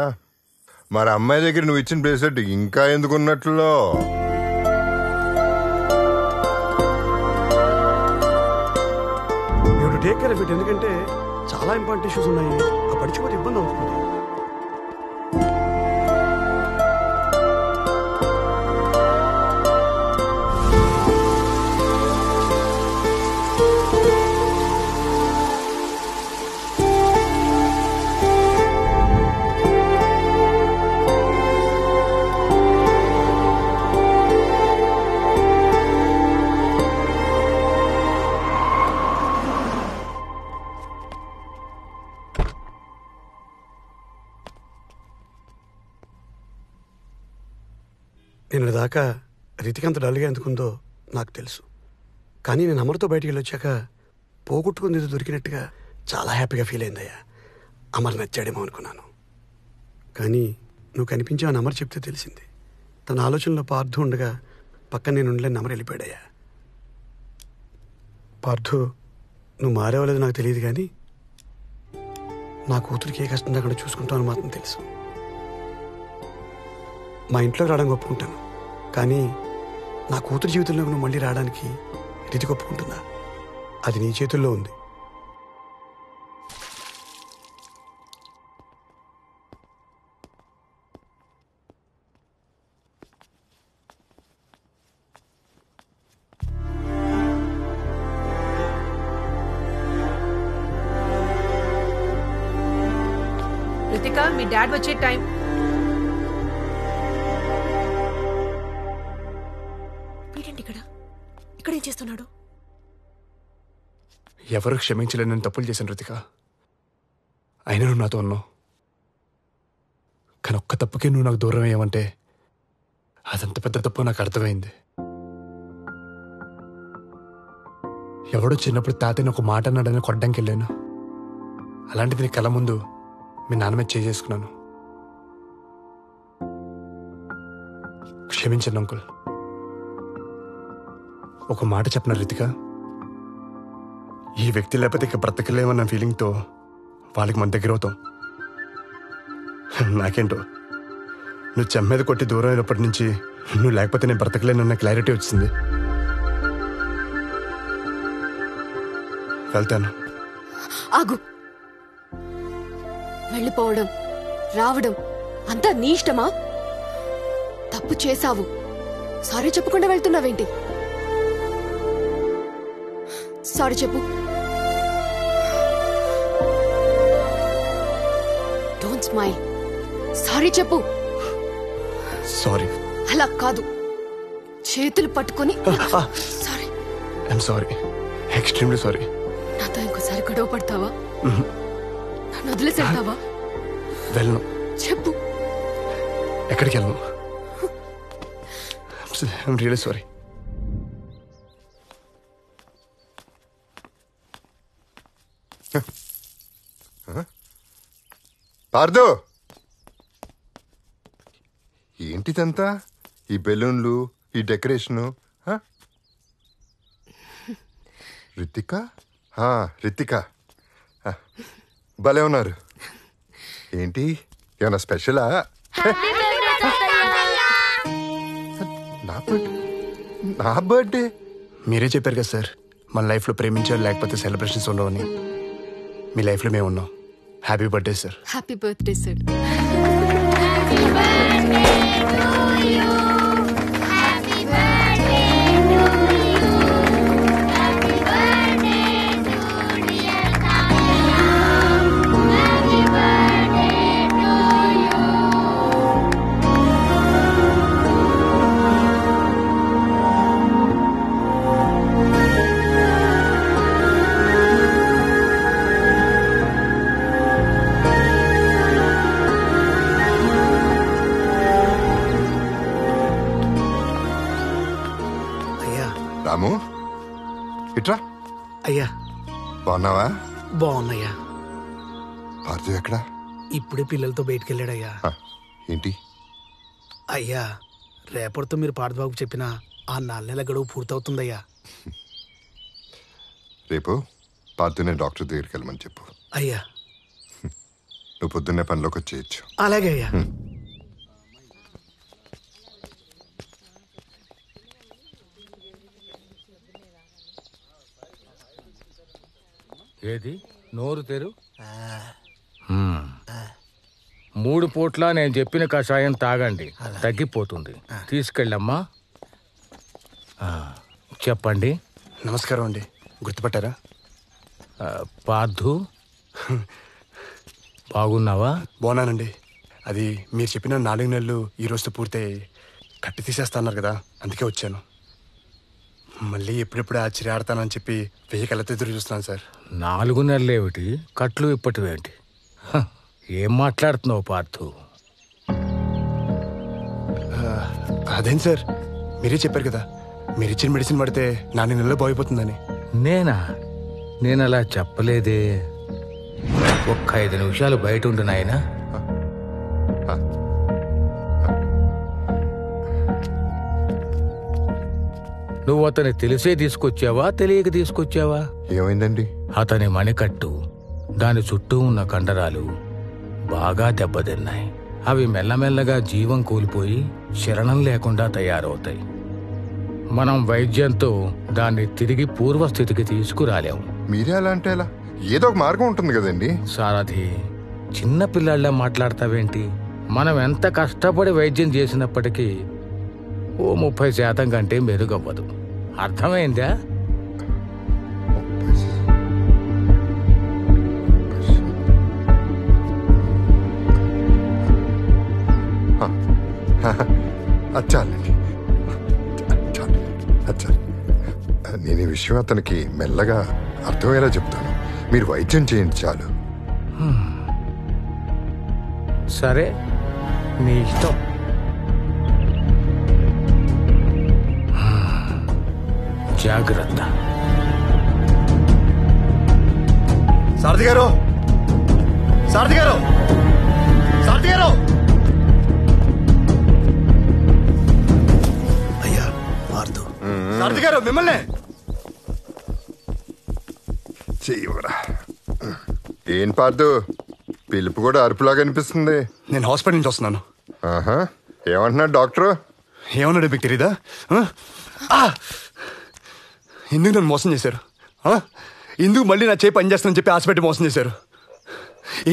మరి అమ్మాయి దగ్గర నువ్వు ఇచ్చిన బ్రేస్లెట్ ఇంకా ఎందుకున్నట్లో? టేక్ కేర్ ఆఫ్ ఇట్, ఎందుకంటే చాలా ఇంపార్టెంట్ ఇష్యూస్ ఉన్నాయి. ఆ పడిచిపోతే ఇబ్బంది అవుతుంది. నిన్న దాకా రితిక అంత డల్గా ఎందుకుందో నాకు తెలుసు, కానీ నేను అమర్తో బయటికి వెళ్ళొచ్చాక పోగొట్టుకుంది దొరికినట్టుగా చాలా హ్యాపీగా ఫీల్ అయిందయ్యా. అమర్ నచ్చాడేమో అనుకున్నాను, కానీ నువ్వు కనిపించావని అమర్ చెప్తే తెలిసింది. తన ఆలోచనలో పార్థు ఉండగా పక్కన నేను ఉండలేని అమర్ వెళ్ళిపోయాడయ్యా. పార్థు, నువ్వు మారేవలేదు నాకు తెలియదు, కానీ నా కూతురికి ఏ కష్టం లేకుండా చూసుకుంటావు అని మాత్రం తెలుసు. మా ఇంట్లోకి రావడానికి ఒప్పుకుంటాను, కానీ నా కూతురు జీవితంలో నువ్వు మళ్ళీ రావడానికి రితిక ఒప్పుకుంటుందా? అది నీ చేతుల్లో ఉంది. రితిక, మీ డాడ్ వచ్చే టైం. వీడేంటి ఇక్కడేం చేస్తున్నాడు? ఎవరు క్షమించలేని నేను తప్పులు చేశాను రితిక, అయినా నువ్వు నాతో ఉన్నావు. కానీ ఒక్క తప్పుకే నువ్వు నాకు దూరం అయ్యావంటే అదంత పెద్ద తప్పు నాకు అర్థమైంది. ఎవడో చిన్నప్పుడు తాతయ్యని ఒక మాట అన్నాడని కొట్టడానికి వెళ్ళాను, అలాంటిది నీ కళ్ళ ముందు మీ నాన్న మీద చేసుకున్నాను. క్షమించండి అంకుల్. ఒక మాట చెప్పనా రితిక, ఈ వ్యక్తి లేకపోతే ఇక బ్రతకలేమన్న ఫీలింగ్తో వాళ్ళకి మన దగ్గర అవుతాం. నాకేంటో నువ్వు చెమ్మేద కొట్టి దూరం అయినప్పటి నుంచి నువ్వు లేకపోతే నేను బ్రతకలేనన్న క్లారిటీ వచ్చింది. వెళ్తాను. ఆగు. వెళ్ళిపోవడం రావడం అంతా నీ ఇష్టమా? తప్పు చేశావు, సారీ చెప్పకుండా వెళ్తున్నావేంటి? సారీ చెప్పు. Don't smile. సారీ చెప్పు. సారీ. అలా కాదు, చేతులు పట్టుకొని sorry. I'm sorry, extremely sorry. నాతో ఇంకోసారి గొడవ పడతావా? నన్ను వదిలేసి వెళ్తావా? వెళ్ళను. చెప్పు. ఎక్కడికి వెళ్ళను. I'm really sorry. పార్దు, ఏంటిదంతా? ఈ బెలూన్లు, ఈ డెకరేషను. రితిక, రితిక భలే ఉన్నారు. ఏంటి, ఏమన్నా స్పెషలా? నా బర్త్డే? మీరే చెప్పారు కదా సార్, మన లైఫ్లో ప్రేమించారు లేకపోతే సెలబ్రేషన్స్ ఉండవని. మీ లైఫ్లో మేము ఉన్నాం. Happy birthday sir. Happy birthday sir. Ramu, ఇట్రా. అయ్యా బాగున్నావా? బాగున్నాయ్యా. పార్దు ఎక్కడా? ఇప్పుడే పిల్లలతో బయటికి వెళ్ళాడయ్యా. ఏంటి? అయ్యా, రేపటితో మీరు పార్దుబాబుకు చెప్పిన ఆ 4 నెలల గడువు పూర్తవుతుందయ్యా. రేపు పార్దునే డాక్టర్ దగ్గరికి వెళ్ళమని చెప్పు. అయ్యా. నువ్వు పొద్దున్నే పనిలోకి వచ్చేయచ్చు. అలాగే అయ్యా. ఏది నోరు తెరు. 3 పూట్ల నేను చెప్పిన కషాయం తాగండి, తగ్గిపోతుంది. తీసుకెళ్ళమ్మా. చెప్పండి. నమస్కారం అండి, గుర్తుపట్టారా? పార్థు, బాగున్నావా? బాగున్నానండి. అది మీరు చెప్పిన 4 నెలలు ఈ రోజుతో పూర్తయి కట్టి తీసేస్తా అన్నారు కదా, అందుకే వచ్చాను. మళ్ళీ ఎప్పుడెప్పుడు ఆశ్చర్య ఆడతానని చెప్పి 1000 కళ్ళతో ఎదురు చూస్తున్నాను సార్. 4 నెలలేమిటి, కట్లు ఇప్పటివేంటి? ఏం మాట్లాడుతున్నావు పార్థు? అదేం సార్, మీరే చెప్పారు కదా మీరు ఇచ్చిన మెడిసిన్ పడితే 4 నెలల్లో బాగుపోతుందని. నేను అలా చెప్పలేదే. ఒక్క 5 నిమిషాలు బయట ఉండు నాయనా. నువ్వు అతని తెలిసే తీసుకొచ్చావా, తెలియక తీసుకొచ్చావా? ఏమైందండి? అతని మణికట్టు, దాని చుట్టూ ఉన్న కండరాలు బాగా దెబ్బతిన్నాయి. అవి మెల్లమెల్లగా జీవం కోల్పోయి శరణం లేకుండా తయారవుతాయి. మనం వైద్యంతో దాన్ని తిరిగి పూర్వస్థితికి తీసుకురాలేము. మీరే అలా అంటే ఎలా? ఏదో ఒక మార్గం ఉంటుంది కదండి. సారథి, చిన్న పిల్లాళ్ళ మాట్లాడతావేంటి? మనం ఎంత కష్టపడి వైద్యం చేసినప్పటికీ ఓ 30% కంటే మెరుగవ్వదు. అర్థమైందా? అచ్చాలండి, నేను ఈ విషయం అతనికి మెల్లగా అర్థమయ్యేలా చెప్తాను. మీరు వైద్యం చేయండి చాలు. సరే, నీ ఇష్టం. జాగ్రత్త. సారథి గారు, సారథి గారు, సారథి గారు! అయ్యా పార్థు. పార్థు గారు మిమ్మల్ని చెయ్యవరా. ఏం పార్దు, పిలుపు కూడా అరుపులాగా అనిపిస్తుంది. నేను హాస్పిటల్ నుంచి వస్తున్నాను. ఆహా, ఏమంటున్నాడు డాక్టర్? ఏమన్నాడు మీకు తెలీదా? ఎందుకు నన్ను మోసం చేశారు? ఎందుకు మళ్ళీ నా చేయి పని చేస్తానని చెప్పి హాస్పిటల్ మోసం చేశారు?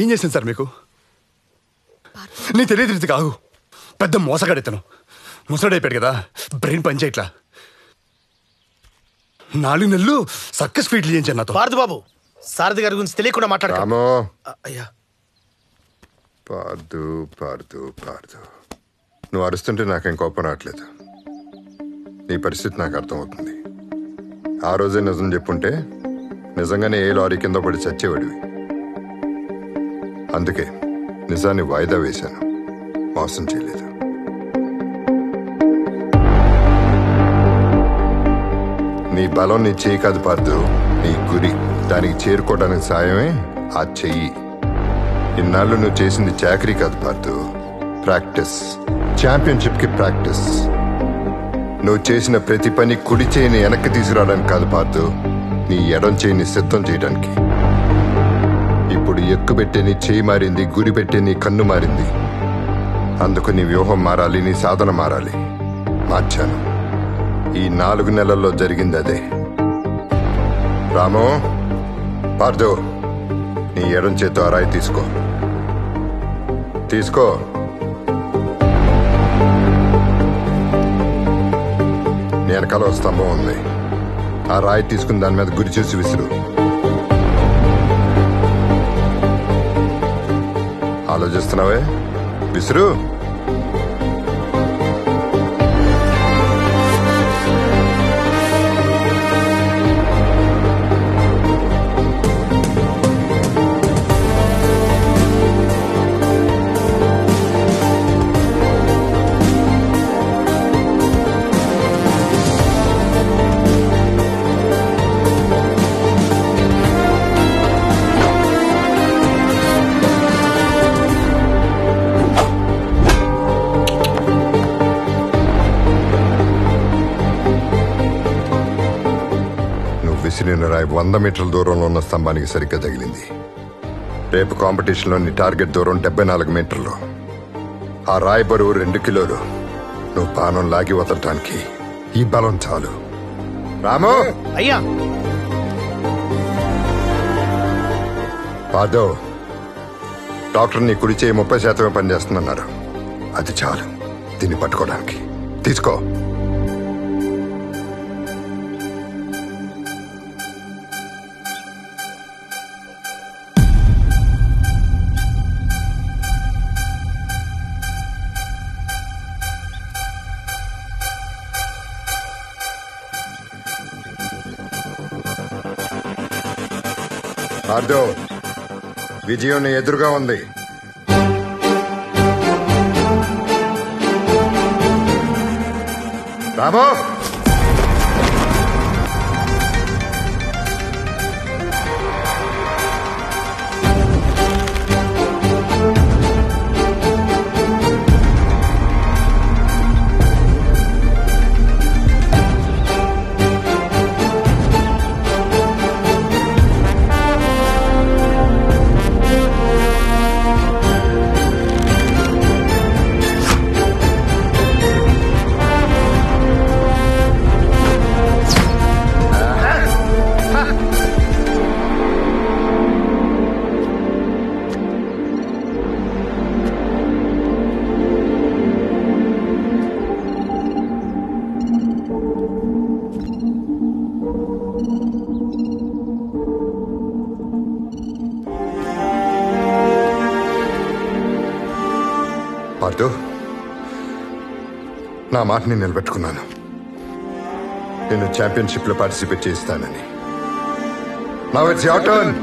ఏం చేశాను సార్ మీకు? నీకు తెలియదు రీతి కాదు, పెద్ద మోసగాడెత్తాను. ముసడైపోయాడు కదా, బ్రెయిన్ పని చేయట్లా. 4 నెలలు సర్కస్ ఫీట్లు చేయించాను నాతో. పార్థు బాబు, సారథి గారి గురించి తెలియకుండా మాట్లాడు. అయ్యా పార్దు పార్దు పార్దు, నువ్వు అరుస్తుంటే నాకేం కోపం రావట్లేదు. నీ పరిస్థితి నాకు అర్థమవుతుంది. ఆ రోజే నిజం చెప్పుంటే నిజంగానే ఏ లారీ కింద పడి చచ్చేవాడివి. అందుకే నిజాన్ని వాయిదా వేశాను, మోసం చేయలేదు. నీ బలం నీ చెయ్యి కాదు పార్దు, నీ గురి. దానికి చేరుకోవడానికి సాయమే ఆ చెయ్యి. ఇన్నాళ్ళు నువ్వు చేసింది చాకరీ కాదు పార్దు, ప్రాక్టీస్. ఛాంపియన్షిప్ కి ప్రాక్టీస్. నువ్వు చేసిన ప్రతి పని కుడి చేయిని వెనక్కి తీసుకురావడానికి కాదు పార్దు, నీ ఎడం చేయిని సిద్ధం చేయడానికి. ఇప్పుడు ఎక్కుబెట్టే నీ చేయి మారింది, గురి పెట్టే నీ కన్ను మారింది. అందుకు నీ వ్యూహం మారాలి, నీ సాధన మారాలి. మార్చాను. ఈ 4 నెలల్లో జరిగింది అదే. రాము, పార్దు, నీ ఎడం చేతో ఆ రాయి తీసుకో. తీసుకో. నీ వెనకాల స్తంభం ఉంది, ఆ రాయి తీసుకుని దాని మీద గురి చేసి విసురు. ఆలోచిస్తున్నావే, విసురు. విసిరిన రాయి 100 మీటర్ల దూరంలో ఉన్న స్తంభానికి సరిగ్గా తగిలింది. రేపు కాంపిటీషన్లో నీ టార్గెట్ దూరం 74 మీటర్లు. ఆ రాయి బరువు 2 కిలోలు. నువ్వు పానం లాగి వదలటానికి ఈ బలం చాలు. రాము, అయ్యా. పార్దు, డాక్టర్ నీ కుడి చేయి 30% పనిచేస్తుందన్నారు. అది చాలు దీన్ని పట్టుకోవడానికి. తీసుకో. పార్దు, విజయం నీ ఎదురుగా ఉంది. రాము, పార్దు, నా మాటని నిలబెట్టుకున్నాను. నేను ఛాంపియన్షిప్ లో పార్టిసిపేట్ చేస్తానని. Now it's your turn.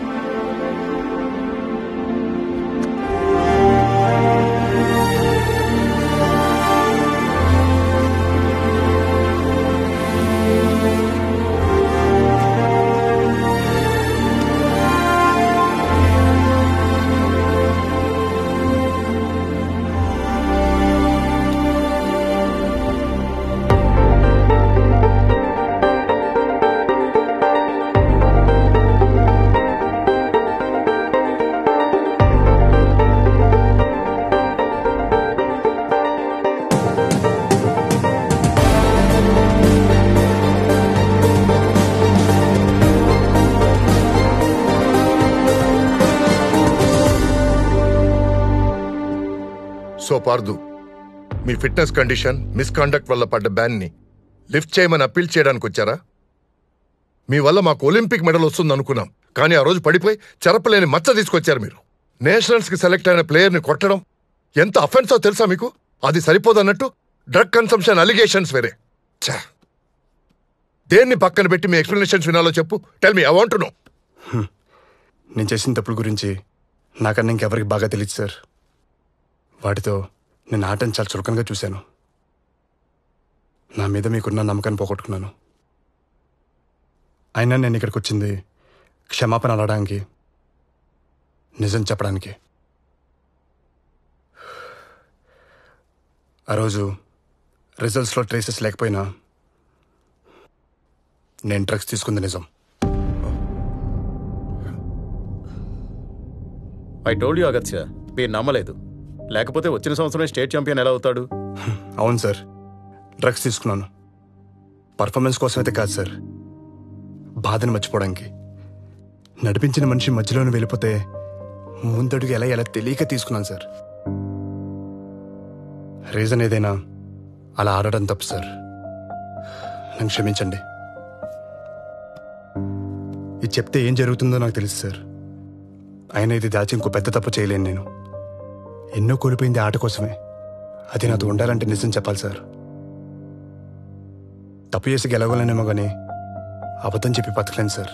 So Pardhu, మీ ఫిట్నెస్ కండిషన్ మిస్కాండక్ట్ వల్ల పడ్డ బ్యాన్ని లిఫ్ట్ చేయమని అప్పీల్ చేయడానికి వచ్చారా? మీ వల్ల మాకు ఒలింపిక్ మెడల్ వస్తుంది అనుకున్నాం, కానీ ఆ రోజు పడిపోయి చెరపలేని మచ్చ తీసుకొచ్చారు మీరు. నేషనల్స్కి సెలెక్ట్ అయిన ప్లేయర్ని కొట్టడం ఎంత అఫెన్సో తెలుసా మీకు? అది సరిపోదన్నట్టు డ్రగ్ కన్సంప్షన్ అలిగేషన్స్ వేరే. దేన్ని పక్కన పెట్టి మీ ఎక్స్ప్లెనేషన్స్ వినాలో చెప్పు. Tell me, I want to know. నేను చేసిన తప్పుల గురించి నాకన్నా ఇంకెవరికి బాగా తెలియదు సార్. వాటితో నేను ఆటను చాలా చులకనగా చూశాను. నా మీద మీకున్న నమ్మకాన్ని పోగొట్టుకున్నాను. అయినా నేను ఇక్కడికి వచ్చింది క్షమాపణ అడగడానికి, నిజం చెప్పడానికి. ఆ రోజు రిజల్ట్స్లో ట్రేసెస్ లేకపోయినా నేను డ్రగ్స్ తీసుకుంది నిజం. ఐ టోల్డ్ యూ అగత్య, మీరు నమ్మలేదు. లేకపోతే వచ్చిన సంవత్సరం స్టేట్ ఛాంపియన్ ఎలా అవుతాడు? అవును సార్, డ్రగ్స్ తీసుకున్నాను. పర్ఫార్మెన్స్ కోసం అయితే కాదు సార్, బాధను మర్చిపోవడానికి. నడిపించిన మనిషి మధ్యలోనే వెళ్ళిపోతే ముందడుగు ఎలా తెలియక తీసుకున్నాను సార్. రీజన్ ఏదైనా అలా ఆడడం తప్పు సార్, నన్ను క్షమించండి. ఇది చెప్తే ఏం జరుగుతుందో నాకు తెలుసు సార్. అయినా ఇది దాచి ఇంకో పెద్ద తప్పు చేయలేను నేను. ఎన్నో కోల్పోయింది ఆట కోసమే. అది నాతో ఉండాలంటే నిజం చెప్పాలి సార్. తప్పు చేసి గెలవలేనేమో కానీ అబద్ధం చెప్పి బతకలేను సార్.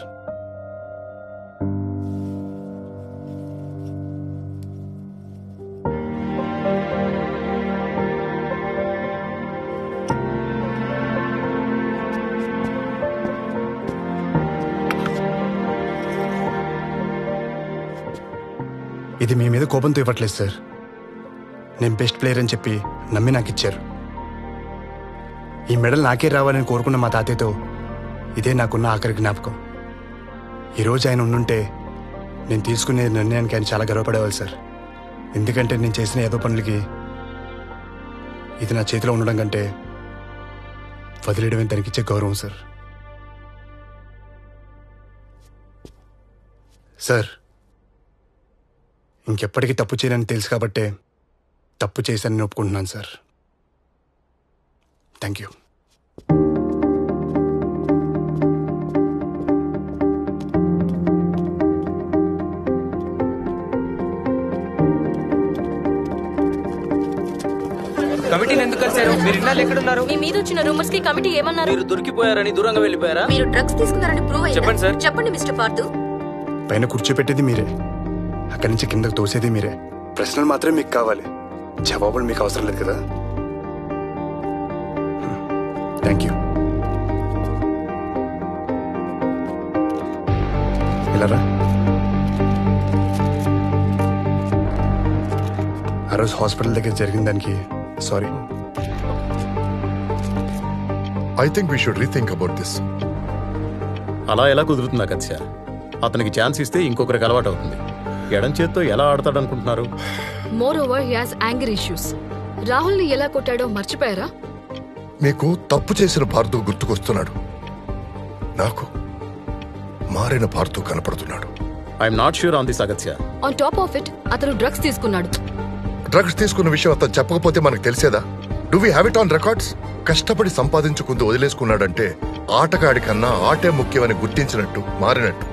ఇది మీ మీద కోపంతో ఇవ్వట్లేదు సార్. నేను బెస్ట్ ప్లేయర్ అని చెప్పి నమ్మి నాకు ఇచ్చారు. ఈ మెడల్ నాకే రావాలని కోరుకున్న మా తాతయ్యతో ఇదే నాకున్న ఆఖరి జ్ఞాపకం. ఈరోజు ఆయన ఉండుంటే నేను తీసుకునే నిర్ణయానికి ఆయన చాలా గర్వపడేవాళ్ళు సార్. ఎందుకంటే నేను చేసిన ఏదో పనులకి ఇది నా చేతిలో ఉండడం కంటే వదిలేయడమే తనకిచ్చే గౌరవం సార్. సార్, ఇంకెప్పటికీ తప్పు చేయనని తెలుసు కాబట్టే తప్పు చేశానని ఒప్పుకుంటున్నాను సార్. Thank you. కమిటీని ఎందుకు కలిశారు? మీరు ఇన్నాళ్ళు ఎక్కడున్నారు? మీ మీద వచ్చిన రూమర్స్ కి కమిటీ ఏమన్నారు? మీరు దొరికిపోయారని దూరంగా వెళ్ళిపోయారా? మీరు డ్రగ్స్ తీసుకున్నారని ప్రూవ్ అయిందా? చెప్పండి సార్. చెప్పండి మిస్టర్ పార్థు. పైన కూర్చోపెట్టేది మీరే, అక్కడి నుంచి కిందకు తోసేది మీరే. ప్రశ్నలు మాత్రమే మీకు కావాలి, జవాబులు మీకు అవసరం లేదు కదా. Thank you. వెళ్ళరా. ఆ రోజు హాస్పిటల్ దగ్గర జరిగిన దానికి sorry. I think we should rethink about this. అలా ఎలా కుదురుతుందా కత్య? అతనికి ఛాన్స్ ఇస్తే ఇంకొకరికి అలవాటు అవుతుంది. ఎడం చేత్తో ఎలా ఆడతాడనుకుంటున్నారు? Moreover he has anger issues. Rahul ని ఎలా కొట్టాడో మర్చిపోయారా? మీకు తప్పు చేసిన పార్థు గుర్తుకొస్తున్నాడు. నాకు మారిన పార్థు కనపడుతున్నాడు. I'm not sure on this Agatya. On top of it అతను డ్రగ్స్ తీసుకున్నాడు. డ్రగ్స్ తీసుకున్న విషయం అతను చెప్పకపోతే మనకు తెలిసేదా? Do we have it on records? కష్టపడి సంపాదించుకుంటూ వదిలేసుకున్నాడంటే ఆటగాడి కన్నా ఆటే ముఖ్యమని గుర్తించినట్టు, మారినట్టు.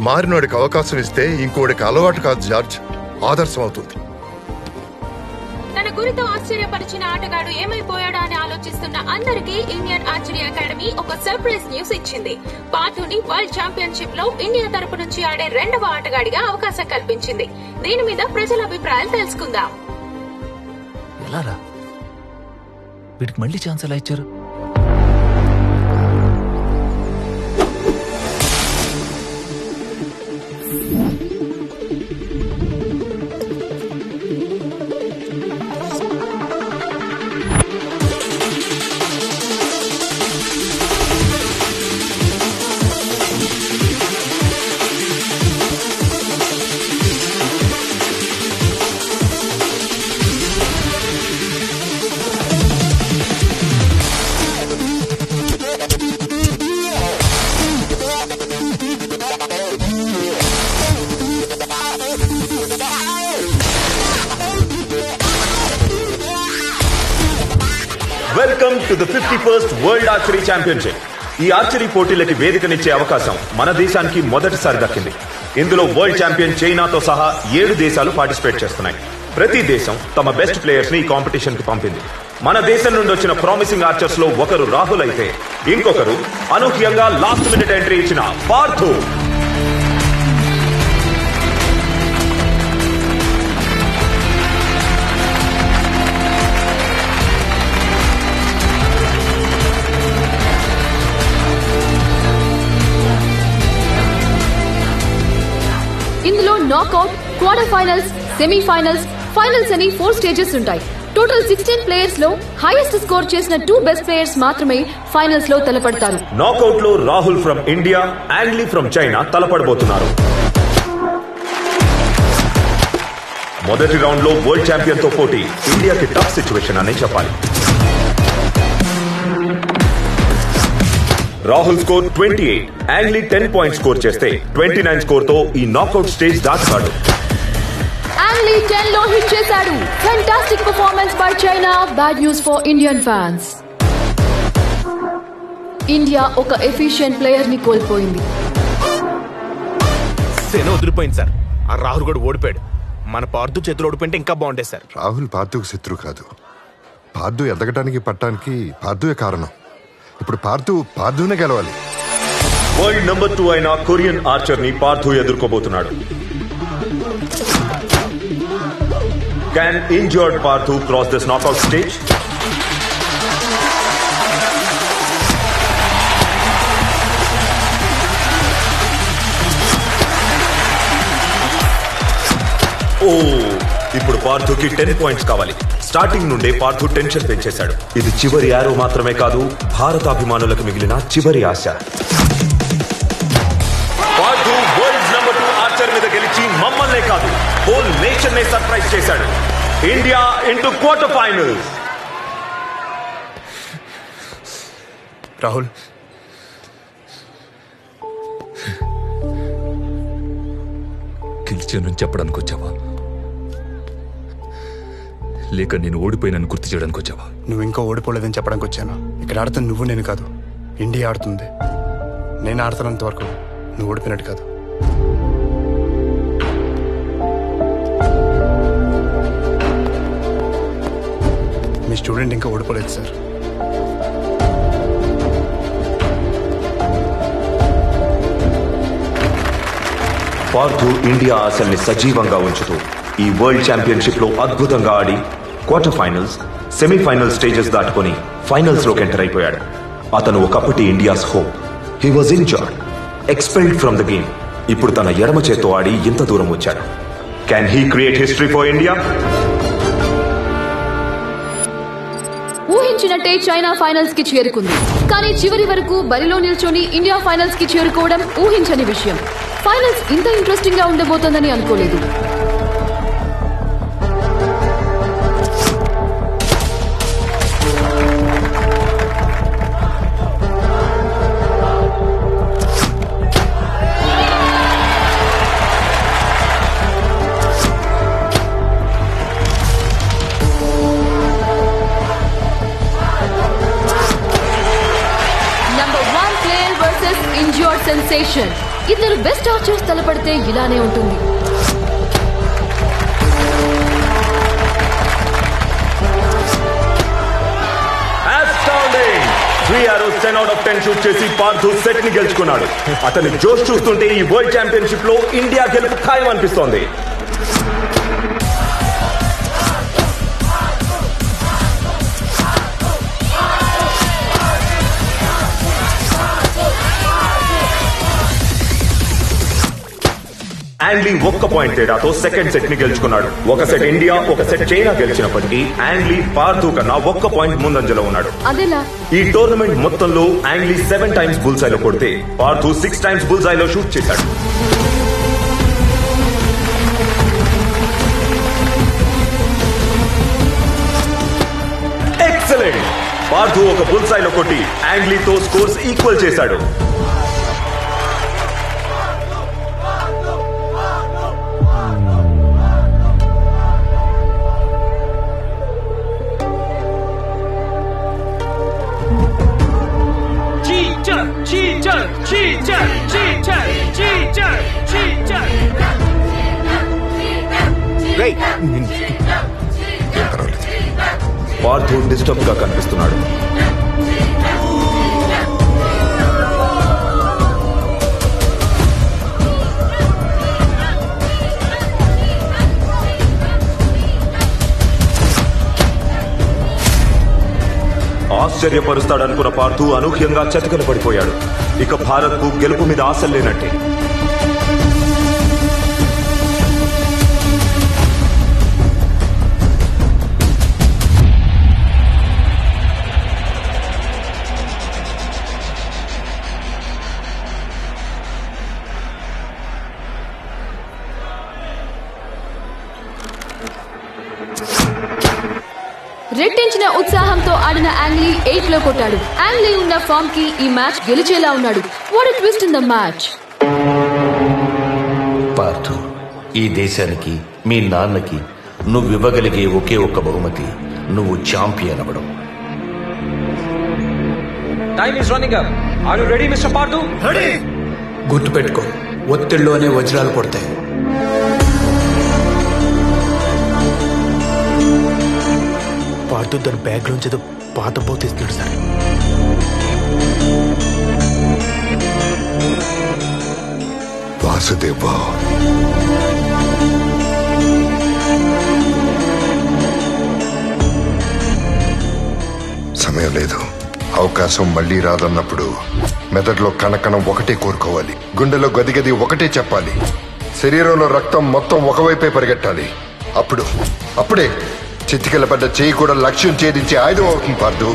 మారినోడికి అవకాశం ఇస్తే ఇంకోడికి అలవాటు కాదు జార్జ్, ఆదర్శం అవుతుంది. తన గురితో ఆశ్చర్యపరిచిన ఆటగాడు ఏమైపోయాడా అని ఆలోచిస్తున్న అందరికీ ఇండియన్ ఆర్చరీ అకాడమీ ఒక సర్ప్రైజ్ న్యూస్ ఇచ్చింది. పార్థుని వరల్డ్ ఛాంపియన్షిప్ లో ఇండియా తరపు నుంచి ఆడే 2వ ఆటగాడిగా అవకాశం కల్పించింది. దీని మీద ప్రజల అభిప్రాయాలు తెలుసుకుందాం. ఎలారా వీడికి మళ్ళీ ఛాన్స్ ఎలా ఇచ్చారు? Welcome to the 51st World Archery Championship. ఈ ఆర్చరీ పోటీలకి వేదికనిచ్చే అవకాశం మన దేశానికి మొదటిసారి దక్కింది. ఇందులో వరల్డ్ ఛాంపియన్ చైనాతో సహా 7 దేశాలు పార్టిసిపేట్ చేస్తున్నాయి. ప్రతి దేశం తమ బెస్ట్ ప్లేయర్స్ ని ఈ కాంపిటీషన్ కి పంపింది. మన దేశం నుండి వచ్చిన ప్రామిసింగ్ ఆర్చర్స్ లో ఒకరు రాహుల్ అయితే ఇంకొకరు అనూహ్యంగా లాస్ట్ మినిట్ ఎంట్రీ ఇచ్చిన పార్థు. ఇందులో knockout, quarter finals, semifinals, finals అని 4 స్టేజెస్ ఉంటాయి. టోటల్ 16 ప్లేయర్స్ లో హైయెస్ట్ స్కోర్ చేసిన 2 బెస్ట్ ప్లేయర్స్ మాత్రమే ఫైనల్స్ లో తలపడతారు. నాకౌట్ లో Rahul from India, Yangli from China తలపడబోతున్నారు. మొదటి రౌండ్ లో వరల్డ్ ఛాంపియన్ తో పోటీ ఇండియాకి టఫ్ సిచ్యువేషన్ అనే చెప్పాలి. రాహుల్ స్కోర్ 28, యాంగ్లీ 10 పాయింట్స్ స్కోర్ చేస్తే 29 స్కోర్ తో ఈ నాకౌట్ స్టేజ్ దాటుతాడు. యాంగ్లీ 10 లో హిట్ చేశాడు. Fantastic performance by China. Bad news for Indian fans. India ఒక ఎఫిషియెంట్ ప్లేయర్ ని కోల్పోయింది. సేన వదిలిపోయింది సార్. ఆ రాహుల్ కూడా ఓడిపోయాడు. మన పార్థు చేతులు ఓడిపోయింటే ఇంకా బాగుండేది సార్. రాహుల్ పార్థుకు శత్రువు కాదు. పార్థు ఎదగటానికి పట్టానికి పార్థువే కారణం. ఇప్పుడు పార్థునే గెలవాలి. వరల్డ్ నెంబర్ 2 అయిన కొరియన్ ఆర్చర్ ని Partha ఎదుర్కోబోతున్నాడు. Can injured Parthu cross this knockout stage? ఇప్పుడు పార్థుకి 10 పాయింట్స్ కావాలి. స్టార్టింగ్ నుండే పార్థు టెన్షన్ పెంచేశాడు. ఇది చివరి యారో మాత్రమే కాదు, భారతాభిమానులకు మిగిలిన చివరి ఆశ. పార్థు వరల్డ్ నెంబర్ 2 ఆర్చర్ మీద గెలిచి మమ్మల్నే కాదు హోల్ నేషన్ నే సర్ప్రైజ్ చేశాడు. India into quarter finals. Rahul, గెలిచానని చెప్పడానికి వచ్చావా, లేక నేను ఓడిపోయినని గుర్తు చేయడానికి వచ్చావా? నువ్వు ఇంకా ఓడిపోలేదని చెప్పడానికి వచ్చాను. ఇక్కడ ఆడుతుంది నువ్వు, నేను కాదు. ఇండియా ఆడుతుంది. నేను ఆడుతున్నంత వరకు నువ్వు ఓడిపోయినట్టు కాదు. మీ స్టూడెంట్ ఇంకా ఓడిపోలేదు సార్. పార్థు ఇండియా ఆశల్ని సజీవంగా ఉంచుతూ ఈ వరల్డ్ ఛాంపియన్షిప్ లో అద్భుతంగా ఆడి క్వార్టర్ ఫైనల్స్, సెమీఫైనల్ స్టేజెస్ దాటుకొని ఫైనల్స్ లోకి ఎంటర్ అయిపోయాడు. అతను ఒకప్పటి India's hope. He was injured, expelled from the game. ఇప్పుడు తన ఎడమ చేత్తో ఆడి ఇంత దూరం వచ్చాడు. Can he create history for India? ఊహించినట్టే చైనా ఫైనల్స్ కి చేరుకుంది. కానీ చివరి వరకు బరిలో నిల్చొని ఇండియా ఫైనల్స్ కి చేరుకోవడం ఊహించని విషయం. ఫైనల్స్ ఇంత ఇంట్రెస్టింగ్ గా ఉండబోతోందని అనుకోలేదు. సెన్సేషన్. ఇద్దరు బెస్ట్ ఆర్చర్స్ తలపడితే ఇలానే ఉంటుంది. Astounding! 3 arrows 10 out of 10 shoot చేసి పార్థు సెట్ ని గెలుచుకున్నాడు. అతని జోష్ చూస్తుంటే ఈ వరల్డ్ ఛాంపియన్షిప్ లో ఇండియా గెలుపు ఖాయం అనిపిస్తోంది. యాంగ్లీ ఒక్క పాయింట్ తేడాతో సెకండ్ సెట్ ని గెలుచుకున్నాడు. ఒక సెట్ ఇండియా, ఒక సెట్ చైనా గెలిచినప్పటికీ యాంగ్లీ పార్థు కన్నా ఒక్క పాయింట్ ముందంజలో ఉన్నాడు. ఈ టోర్నమెంట్ మొత్తంలో యాంగ్లీ 7 టైమ్స్ బుల్సైలో కొడితే పార్థు 6 టైమ్స్ బుల్సైలో షూట్ చేశాడు. ఎక్సలెంట్! పార్థు ఒక బుల్సైలో కొట్టి యాంగ్లీతో స్కోర్స్ ఈక్వల్ చేశాడు. cheater, cheater, cheater, cheater, cheater. Partha disturb గా కనిపిస్తున్నాడు. ఆశ్చర్యపరుస్తాడనుకున్న పార్థు అనూహ్యంగా చతికిల పడిపోయాడు. ఇక భారత్ కు గెలుపు మీద ఆశలు లేనట్టే. రెట్టించిన ఉత్సాహంతో ఆడిన యాంగ్లీ 8 లో కొట్టాడు. యాంగ్లీ ఉన్న ఫామ్ కి ఈ మ్యాచ్ గెలిచేలా ఉన్నాడు. What a twist in the match. Partha, ఈ దేశానికి మీ నాన్నకి నువ్వు ఇవ్వగలిగే ఒకే ఒక్క బహుమతి నువ్వు ఛాంపియన్ అవ్వడం. Time is running up. Are you ready mister Parthu? Ready. గుర్తుపెట్టుకో, ఒత్తిడిలోనే వజ్రాలు పడతాయి. పార్థు తన బ్యాగ్ లోంచి ఏదో పాత పోత ఇస్తున్నాడు సార్. వాసుదేవ, సమయం లేదు. అవకాశం మళ్లీ రాదన్నప్పుడు మెదడులో కణకణం ఒకటే కోరుకోవాలి, గుండెలో గదిగది ఒకటే చెప్పాలి, శరీరంలో రక్తం మొత్తం ఒకవైపే పరిగెట్టాలి. అప్పుడే చితికిలపడ్డ చేయి కూడా లక్ష్యం ఛేదించే ఆయుధం అవుతుంది. పార్థు,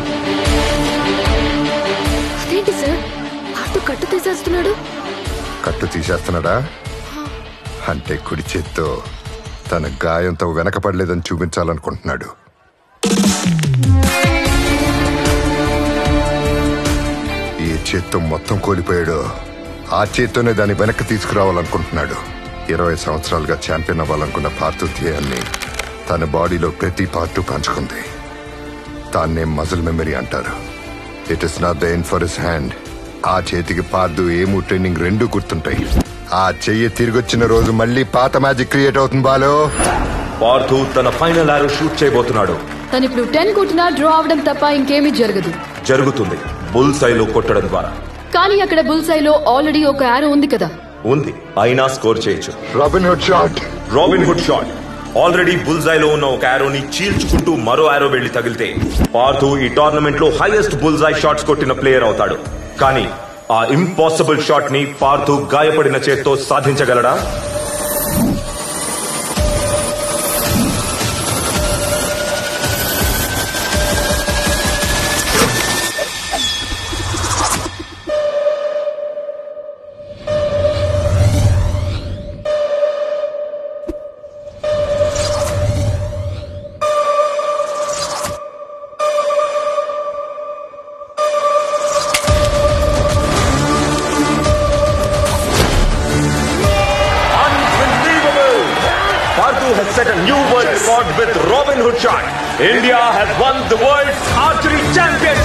అదేంటి సార్, పార్థు కట్టు తీసేస్తున్నాడు? కట్టు తీసేస్తున్నాడా అంటే కుడి చేత్తో తన గాయంతో వెనకపడలేదని చూపించాలనుకుంటున్నాడు. ఏ చేత్తో మొత్తం కోల్పోయాడో ఆ చేత్తోనే దాన్ని వెనక్కి తీసుకురావాలనుకుంటున్నాడు. 20 సంవత్సరాలుగా ఛాంపియన్ అవ్వాలనుకున్న పార్థు ధ్యేయాన్ని తన బాడీలో ప్రతి పార్టు పంచుకుంది. దాన్నే మజిల్ మెమరీ అంటారు. It is not the end for his hand. ఆ చేతికి పార్థు ఏము ట్రైనింగ్ రెండూ గుర్తుంటాయి. ఆ చెయ్యి తిరిగొచ్చిన రోజు మళ్ళీ పాత మ్యాజిక్ క్రియేట్ అవుతుంది. బాలో, పార్థు తన ఫైనల్ ఆరో షూట్ చేయబోతున్నాడు. తను ఇప్పుడు 10 కొట్టినా డ్రా అవడం తప్ప ఇంకేమీ జరుగుతుంది బుల్సైలో కొట్టడం ద్వారా. కానీ అక్కడ బుల్సైలో ఆల్రెడీ ఒక యారో ఉంది కదా. ఉంది, అయినా స్కోర్ చేయొచ్చు. Robin hood shot. ఆల్రెడీ బుల్జైలో ఉన్న ఒక ఆరోని చీల్చుకుంటూ మరో ఆరో వెళ్లి తగిలితే పార్థు ఈ టోర్నమెంట్ లో హైయెస్ట్ బుల్జై షాట్స్ కొట్టిన ప్లేయర్ అవుతాడు. కానీ ఆ ఇంపాసిబుల్ షాట్ ని పార్థు గాయపడిన చేత్తో సాధించగలడా? Set a new world record with Robin Hood shot. India has won the world's archery championship.